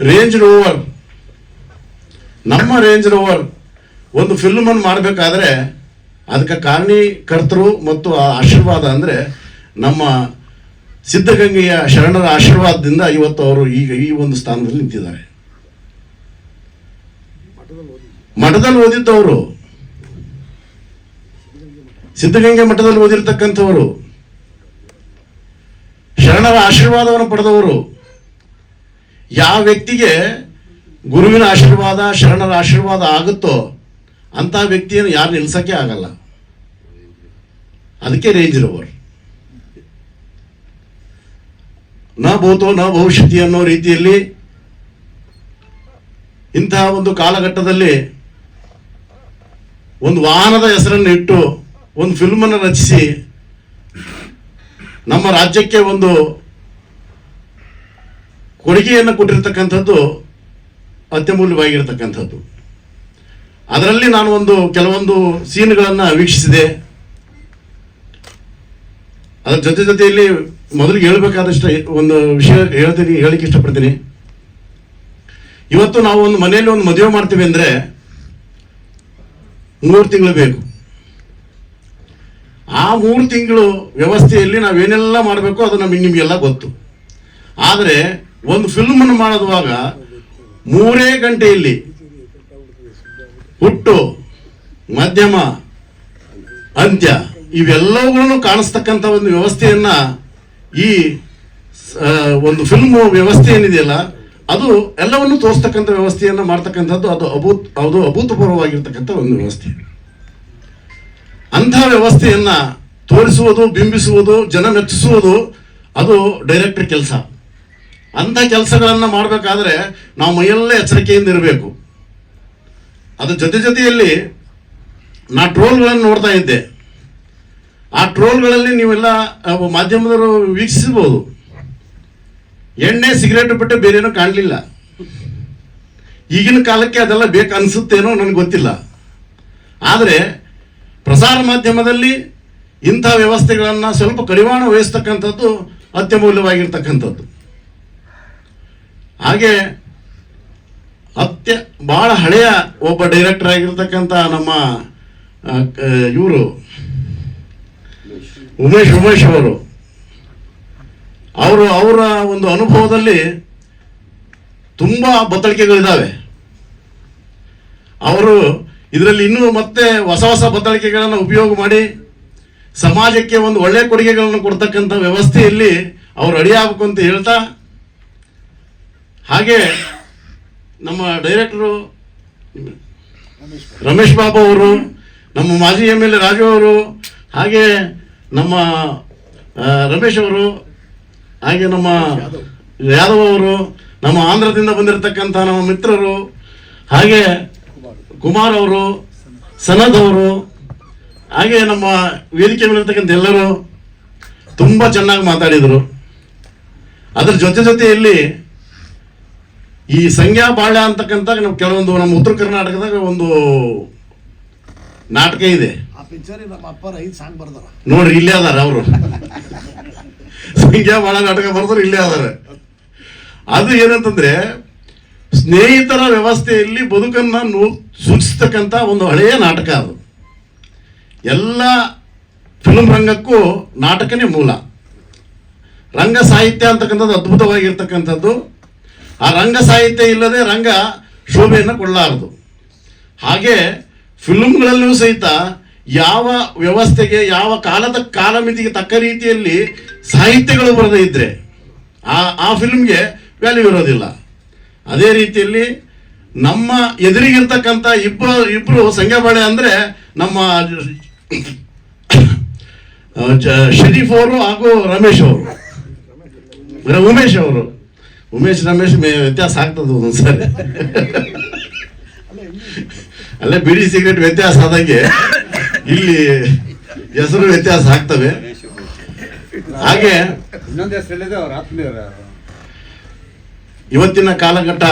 ರೇಂಜ್ ರೋವರ್, ನಮ್ಮ ರೇಂಜ್ ರೋವರ್ ಒಂದು ಫಿಲ್ಮನ್ನು ಮಾಡಬೇಕಾದ್ರೆ ಅದಕ್ಕೆ ಕಾರಣೀಕರ್ತರು ಮತ್ತು ಆ ಆಶೀರ್ವಾದ ಅಂದರೆ ನಮ್ಮ ಸಿದ್ಧಗಂಗೆಯ ಶರಣರ ಆಶೀರ್ವಾದದಿಂದ ಇವತ್ತು ಅವರು ಈಗ ಈ ಒಂದು ಸ್ಥಾನದಲ್ಲಿ ನಿಂತಿದ್ದಾರೆ. ಮಠದಲ್ಲಿ ಓದಿದ್ದವರು, ಸಿದ್ಧಗಂಗೆ ಮಠದಲ್ಲಿ ಓದಿರ್ತಕ್ಕಂಥವರು, ಶರಣರ ಆಶೀರ್ವಾದವನ್ನು ಪಡೆದವರು. ಯಾವ ವ್ಯಕ್ತಿಗೆ ಗುರುವಿನ ಆಶೀರ್ವಾದ ಶರಣರ ಆಶೀರ್ವಾದ ಆಗುತ್ತೋ ಅಂತ ವ್ಯಕ್ತಿಯನ್ನು ಯಾರು ನಿಲ್ಸಕ್ಕೆ ಆಗಲ್ಲ. ಅದಕ್ಕೆ ರೇಂಜ್ ರೋವರ್. ನ ಭೂತೋ ನ ಭವಿಷ್ಯತಿ ಅನ್ನೋ ರೀತಿಯಲ್ಲಿ ಇಂತಹ ಒಂದು ಕಾಲಘಟ್ಟದಲ್ಲಿ ಒಂದು ವಾಹನದ ಹೆಸರನ್ನು ಇಟ್ಟು ಒಂದು ಫಿಲ್ಮನ್ನು ರಚಿಸಿ ನಮ್ಮ ರಾಜ್ಯಕ್ಕೆ ಒಂದು ಕೊಡುಗೆಯನ್ನು ಕೊಟ್ಟಿರ್ತಕ್ಕಂಥದ್ದು ಅತ್ಯಮೂಲ್ಯವಾಗಿರ್ತಕ್ಕಂಥದ್ದು. ಅದರಲ್ಲಿ ನಾನು ಕೆಲವೊಂದು ಸೀನ್ಗಳನ್ನು ವೀಕ್ಷಿಸಿದೆ. ಅದರ ಜೊತೆಯಲ್ಲಿ ಮೊದಲಿಗೆ ಹೇಳಬೇಕಾದಷ್ಟು ಒಂದು ವಿಷಯ ಹೇಳಲಿಕ್ಕೆ ಇಷ್ಟಪಡ್ತೀನಿ. ಇವತ್ತು ನಾವು ಒಂದು ಮನೆಯಲ್ಲಿ ಒಂದು ಮದುವೆ ಮಾಡ್ತೀವಿ ಅಂದರೆ 3 ತಿಂಗಳು ಬೇಕು. ಆ 3 ತಿಂಗಳು ವ್ಯವಸ್ಥೆಯಲ್ಲಿ ನಾವೇನೆಲ್ಲ ಮಾಡಬೇಕು ಅದು ನಿಮಗೆಲ್ಲ ಗೊತ್ತು. ಆದರೆ ಒಂದು ಫಿಲ್ಮನ್ನು ಮಾಡೋದುವಾಗ 3 ಗಂಟೆಯಲ್ಲಿ ಹುಟ್ಟು, ಮಧ್ಯಮ, ಅಂತ್ಯ ಇವೆಲ್ಲವುಗಳನ್ನು ಕಾಣಿಸ್ತಕ್ಕಂಥ ಒಂದು ವ್ಯವಸ್ಥೆಯನ್ನ ಈ ಒಂದು ಫಿಲ್ಮ್ ವ್ಯವಸ್ಥೆ ಏನಿದೆಯಲ್ಲ ಅದು ಎಲ್ಲವನ್ನು ತೋರಿಸ್ತಕ್ಕಂಥ ವ್ಯವಸ್ಥೆಯನ್ನು ಮಾಡ್ತಕ್ಕಂಥದ್ದು ಅದು ಅಭೂತಪೂರ್ವವಾಗಿರ್ತಕ್ಕಂಥ ಒಂದು ವ್ಯವಸ್ಥೆ. ಅಂಥ ವ್ಯವಸ್ಥೆಯನ್ನ ತೋರಿಸುವುದು, ಬಿಂಬಿಸುವುದು, ಜನ ಮೆಚ್ಚಿಸುವುದು ಅದು ಡೈರೆಕ್ಟರ್ ಕೆಲಸ. ಅಂಥ ಕೆಲಸಗಳನ್ನು ಮಾಡಬೇಕಾದ್ರೆ ನಾವು ಮೈಯಲ್ಲೇ ಎಚ್ಚರಿಕೆಯಿಂದ ಇರಬೇಕು. ಅದ್ರ ಜೊತೆಯಲ್ಲಿ ನಾ ಟ್ರೋಲ್ಗಳನ್ನು ನೋಡ್ತಾ ಇದ್ದೆ. ಆ ಟ್ರೋಲ್ಗಳಲ್ಲಿ ನೀವೆಲ್ಲ ಮಾಧ್ಯಮದವರು ವೀಕ್ಷಿಸಬಹುದು. ಎಣ್ಣೆ ಸಿಗರೇಟ್ ಬಿಟ್ಟು ಬೇರೇನೂ ಕಾಣಲಿಲ್ಲ. ಈಗಿನ ಕಾಲಕ್ಕೆ ಅದೆಲ್ಲ ಬೇಕು ಅನಿಸುತ್ತೇನೋ ನನಗೆ ಗೊತ್ತಿಲ್ಲ. ಆದರೆ ಪ್ರಸಾರ ಮಾಧ್ಯಮದಲ್ಲಿ ಇಂಥ ವ್ಯವಸ್ಥೆಗಳನ್ನು ಸ್ವಲ್ಪ ಕಡಿವಾಣ ವಹಿಸ್ತಕ್ಕಂಥದ್ದು ಅತ್ಯಮೂಲ್ಯವಾಗಿರ್ತಕ್ಕಂಥದ್ದು. ಹಾಗೆ ಬಹಳ ಹಳೆಯ ಒಬ್ಬ ಡೈರೆಕ್ಟರ್ ಆಗಿರ್ತಕ್ಕಂಥ ನಮ್ಮ ಇವರು ಉಮೇಶ್ ಅವರು ಅವರ ಒಂದು ಅನುಭವದಲ್ಲಿ ತುಂಬಾ ಬತ್ತಳಿಕೆಗಳಿದ್ದಾವೆ. ಅವರು ಇದರಲ್ಲಿ ಇನ್ನೂ ಮತ್ತೆ ಹೊಸ ಬತ್ತಳಿಕೆಗಳನ್ನು ಉಪಯೋಗ ಮಾಡಿ ಸಮಾಜಕ್ಕೆ ಒಂದು ಒಳ್ಳೆಯ ಕೊಡುಗೆಗಳನ್ನು ಕೊಡ್ತಕ್ಕಂಥ ವ್ಯವಸ್ಥೆಯಲ್ಲಿ ಅವರು ಅಡಿಯಾಗಬೇಕು ಅಂತ ಹೇಳ್ತಾ, ಹಾಗೆ ನಮ್ಮ ಡೈರೆಕ್ಟರು ರಮೇಶ್ ಬಾಬು ಅವರು, ನಮ್ಮ ಮಾಜಿ MLA ರಾಜು ಅವರು, ಹಾಗೆ ನಮ್ಮ ರಮೇಶ್ ಅವರು, ಹಾಗೆ ನಮ್ಮ ಯಾದವ್ ಅವರು, ನಮ್ಮ ಆಂಧ್ರದಿಂದ ಬಂದಿರತಕ್ಕಂಥ ನಮ್ಮ ಮಿತ್ರರು, ಹಾಗೆ ಕುಮಾರ್ ಅವರು, ಸನದ್ ಅವರು, ಹಾಗೆ ನಮ್ಮ ವೇದಿಕೆ ಮೇಲಿರ್ತಕ್ಕಂಥ ಎಲ್ಲರೂ ತುಂಬ ಚೆನ್ನಾಗಿ ಮಾತಾಡಿದರು. ಅದರ ಜೊತೆಯಲ್ಲಿ ಈ ಸಂಜ್ಞಾ ಬಾಳ್ಯ ಅಂತಕ್ಕಂಥ ಕೆಲವೊಂದು ನಮ್ಮ ಉತ್ತರ ಕರ್ನಾಟಕದಾಗ ಒಂದು ನಾಟಕ ಇದೆ ನೋಡ್ರಿ, ಇಲ್ಲೇ ಅದಾರ ಅವರು. ಸಂಖ್ಯಾ ಬಾಳ ನಾಟಕ ಬರ್ತಾರೆ, ಇಲ್ಲೇ ಅದಾರ. ಅದು ಏನಂತಂದ್ರೆ ಸ್ನೇಹಿತರ ವ್ಯವಸ್ಥೆಯಲ್ಲಿ ಬದುಕನ್ನ ಸೂಚಿಸ್ತಕ್ಕಂಥ ಒಂದು ಹಳೆಯ ನಾಟಕ. ಅದು ಎಲ್ಲ ಫಿಲ್ಮ್ ರಂಗಕ್ಕೂ ನಾಟಕನೇ ಮೂಲ. ರಂಗ ಸಾಹಿತ್ಯ ಅಂತಕ್ಕಂಥದ್ದು ಅದ್ಭುತವಾಗಿರ್ತಕ್ಕಂಥದ್ದು. ಆ ರಂಗ ಸಾಹಿತ್ಯ ಇಲ್ಲದೆ ರಂಗ ಶೋಭೆಯನ್ನು ಕೊಡಲಾರದು. ಹಾಗೆ ಫಿಲ್ಮ್ಗಳಲ್ಲೂ ಸಹಿತ ಯಾವ ವ್ಯವಸ್ಥೆಗೆ, ಯಾವ ಕಾಲಮಿತಿಗೆ ತಕ್ಕ ರೀತಿಯಲ್ಲಿ ಸಾಹಿತ್ಯಗಳು ಬರದೇ ಇದ್ದರೆ ಆ ಫಿಲ್ಮ್ಗೆ ವ್ಯಾಲ್ಯೂ ಇರೋದಿಲ್ಲ. ಅದೇ ರೀತಿಯಲ್ಲಿ ನಮ್ಮ ಎದುರಿಗಿರ್ತಕ್ಕಂಥ ಇಬ್ಬರು ಸಂಘಬಾಳೆ ಅಂದರೆ ನಮ್ಮ ಶರೀಫ್ ಅವರು ಹಾಗೂ ರಮೇಶ್ ಅವರು, ಉಮೇಶ್ ರಮೇಶ್ ವ್ಯತ್ಯಾಸ ಆಗ್ತದೆ ಒಂದೊಂದ್ಸರಿ. ಅಲ್ಲೇ ಬಿಡಿ ಸಿಗರೇಟ್ ವ್ಯತ್ಯಾಸ ಆದಂಗೆ ಇಲ್ಲಿ ಹೆಸರು ವ್ಯತ್ಯಾಸ ಆಗ್ತವೆ. ಹಾಗೆ ಇವತ್ತಿನ ಕಾಲಘಟ್ಟ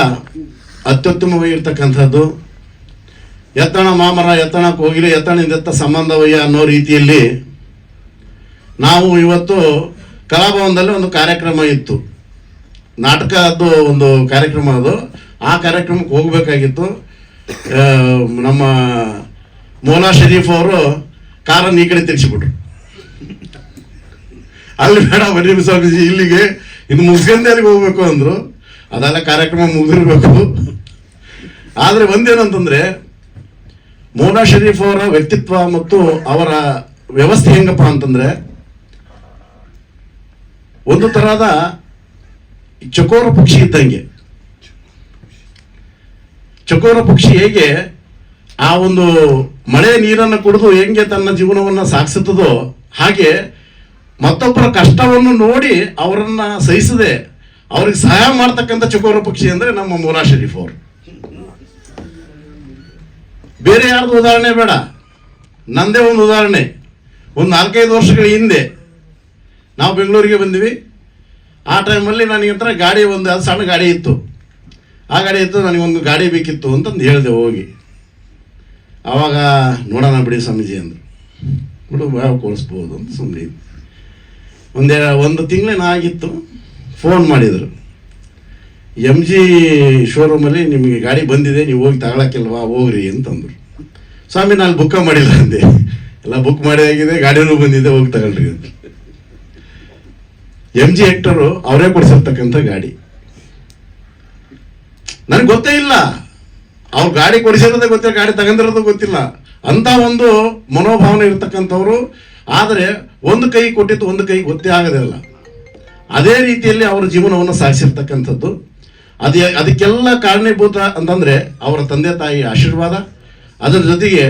ಅತ್ಯುತ್ತಮವಾಗಿರ್ತಕ್ಕಂಥದ್ದು. ಎತ್ತಣ ಮಾಮರ ಎತ್ತಣ ಕೋಗಿಲೆ ಎತ್ತಣದಿಂದ ಸಂಬಂಧವಯ್ಯ ಅನ್ನೋ ರೀತಿಯಲ್ಲಿ ನಾವು ಇವತ್ತು ಕಲಾಭವನದಲ್ಲಿ ಒಂದು ಕಾರ್ಯಕ್ರಮ ಇತ್ತು, ನಾಟಕದ್ದು ಒಂದು ಕಾರ್ಯಕ್ರಮ. ಅದು ಆ ಕಾರ್ಯಕ್ರಮಕ್ಕೆ ಹೋಗಬೇಕಾಗಿತ್ತು. ನಮ್ಮ ಮೌಲಾ ಶರೀಫ್ ಅವರು ಕಾರನ್ನು ಈ ಕಡೆ ತಿರ್ಸಿಬಿಟ್ರು. ಅಲ್ಲಿ ಬೇಡ ಬರೀ ಸ್ವಾಮೀಜಿ, ಇಲ್ಲಿಗೆ ಇನ್ನು ಮುಗಿಸ್ಕೊಂಡೆ ಅಲ್ಲಿಗೆ ಹೋಗ್ಬೇಕು ಅಂದರು. ಅದೆಲ್ಲ ಕಾರ್ಯಕ್ರಮ ಮುಗಿದಿರ್ಬೇಕು. ಆದರೆ ಒಂದೇನಂತಂದರೆ ಮೌಲಾ ಶರೀಫ್ ಅವರ ವ್ಯಕ್ತಿತ್ವ ಮತ್ತು ಅವರ ವ್ಯವಸ್ಥೆ ಹೆಂಗಪ್ಪ ಅಂತಂದರೆ, ಒಂದು ತರಹದ ಚಕೋರ ಪಕ್ಷಿ ಇದ್ದಂಗೆ. ಚಕೋರ ಪಕ್ಷಿ ಹೇಗೆ ಆ ಒಂದು ಮಳೆ ನೀರನ್ನು ಕುಡಿದು ಹೆಂಗೆ ತನ್ನ ಜೀವನವನ್ನು ಸಾಗಿಸುತ್ತದೋ, ಹಾಗೆ ಮತ್ತೊಬ್ಬರ ಕಷ್ಟವನ್ನು ನೋಡಿ ಅವರನ್ನ ಸಹಿಸದೆ ಅವ್ರಿಗೆ ಸಹಾಯ ಮಾಡ್ತಕ್ಕಂಥ ಚಕೋರ ಪಕ್ಷಿ ಅಂದರೆ ನಮ್ಮ ಮೌಲಾ ಶರೀಫ್ ಅವರು. ಬೇರೆ ಯಾರ್ದು ಉದಾಹರಣೆ ಬೇಡ, ನಂದೇ ಒಂದು ಉದಾಹರಣೆ. ಒಂದು 4-5 ವರ್ಷಗಳ ಹಿಂದೆ ನಾವು ಬೆಂಗಳೂರಿಗೆ ಬಂದ್ವಿ. ಆ ಟೈಮಲ್ಲಿ ನನಗೆ ಹತ್ರ ಗಾಡಿ ಒಂದು ಸಣ್ಣ ಗಾಡಿ ಇತ್ತು. ಆ ಗಾಡಿ ಇತ್ತು, ನನಗೊಂದು ಗಾಡಿ ಬೇಕಿತ್ತು ಅಂತಂದು ಹೇಳಿದೆ ಹೋಗಿ. ಆವಾಗ ನೋಡೋಣ ಬಿಡಿ ಸ್ವಾಮೀಜಿ ಅಂದರು. ಬಿಡು ಯಾವ ಕೊಡಿಸ್ಬೋದು ಅಂತ ಸುಮ್ಮನೆ ಒಂದು ತಿಂಗಳೇನ ಆಗಿತ್ತು. ಫೋನ್ ಮಾಡಿದರು, MG ಶೋರೂಮಲ್ಲಿ ನಿಮಗೆ ಗಾಡಿ ಬಂದಿದೆ, ನೀವು ಹೋಗಿ ತಗೊಳಕ್ಕಿಲ್ವಾ, ಹೋಗ್ರಿ ಅಂತಂದರು. ಸ್ವಾಮಿ ನಾನು ಬುಕ್ಕ ಮಾಡಿಲ್ಲ ಅಂದೆ. ಎಲ್ಲ ಬುಕ್ ಮಾಡಿ ಆಗಿದೆ, ಗಾಡಿನೂ ಬಂದಿದೆ, ಹೋಗಿ ತಗೊಳ್ರಿ ಅಂತ. MG ಹೆಕ್ಟರು ಅವರೇ ಕೊಡಿಸಿರ್ತಕ್ಕಂಥ ಗಾಡಿ. ನನಗೆ ಗೊತ್ತೇ ಇಲ್ಲ, ಅವ್ರು ಗಾಡಿ ಕೊಡಿಸಿರೋದೇ ಗೊತ್ತಿಲ್ಲ, ಗಾಡಿ ತಗೊಂಡಿರೋದು ಗೊತ್ತಿಲ್ಲ. ಅಂತ ಒಂದು ಮನೋಭಾವನೆ ಇರ್ತಕ್ಕಂಥವ್ರು. ಆದರೆ ಒಂದು ಕೈ ಕೊಟ್ಟಿದ್ದು ಒಂದು ಕೈ ಗೊತ್ತೇ ಆಗೋದಿಲ್ಲ. ಅದೇ ರೀತಿಯಲ್ಲಿ ಅವರ ಜೀವನವನ್ನು ಸಾಗಿಸಿರ್ತಕ್ಕಂಥದ್ದು. ಅದಕ್ಕೆಲ್ಲ ಕಾರಣೀಭೂತ ಅಂತಂದರೆ ಅವರ ತಂದೆ ತಾಯಿಯ ಆಶೀರ್ವಾದ, ಅದರ ಜೊತೆಗೆ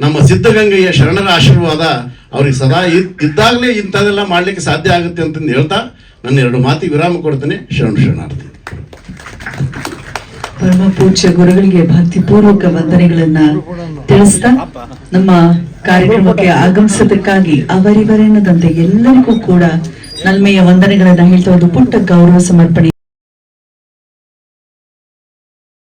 ನಮ್ಮ ಸಿದ್ಧಗಂಗೆಯ ಶರಣರ ಆಶೀರ್ವಾದ ಅವ್ರಿಗೆ ಸದಾ ಇದ್ದಾಗಲೇ ಇಂಥದ್ದೆಲ್ಲ ಮಾಡಲಿಕ್ಕೆ ಸಾಧ್ಯ ಆಗುತ್ತೆ ಅಂತಂದು ಹೇಳ್ತಾ ನನ್ನ 2 ಮಾತಿಗೆ ವಿರಾಮ ಕೊಡ್ತೇನೆ. ಶರಣಾರ್ಥಿ. ಪರಮ ಪೂಜ್ಯ ಗುರುಗಳಿಗೆ ಭಕ್ತಿಪೂರ್ವಕ ವಂದನೆಗಳನ್ನ ತಿಳಿಸ್ತಾ ನಮ್ಮ ಕಾರ್ಯಕ್ರಮಕ್ಕೆ ಆಗಮಿಸೋದಕ್ಕಾಗಿ ಅವರಿವರೆನ್ನದಂತೆ ಎಲ್ಲರಿಗೂ ಕೂಡ ನಲ್ಮೆಯ ವಂದನೆಗಳನ್ನ ಹೇಳ್ತಾ ಒಂದು ಪುಟ್ಟ ಗೌರವ ಸಮರ್ಪಣೆ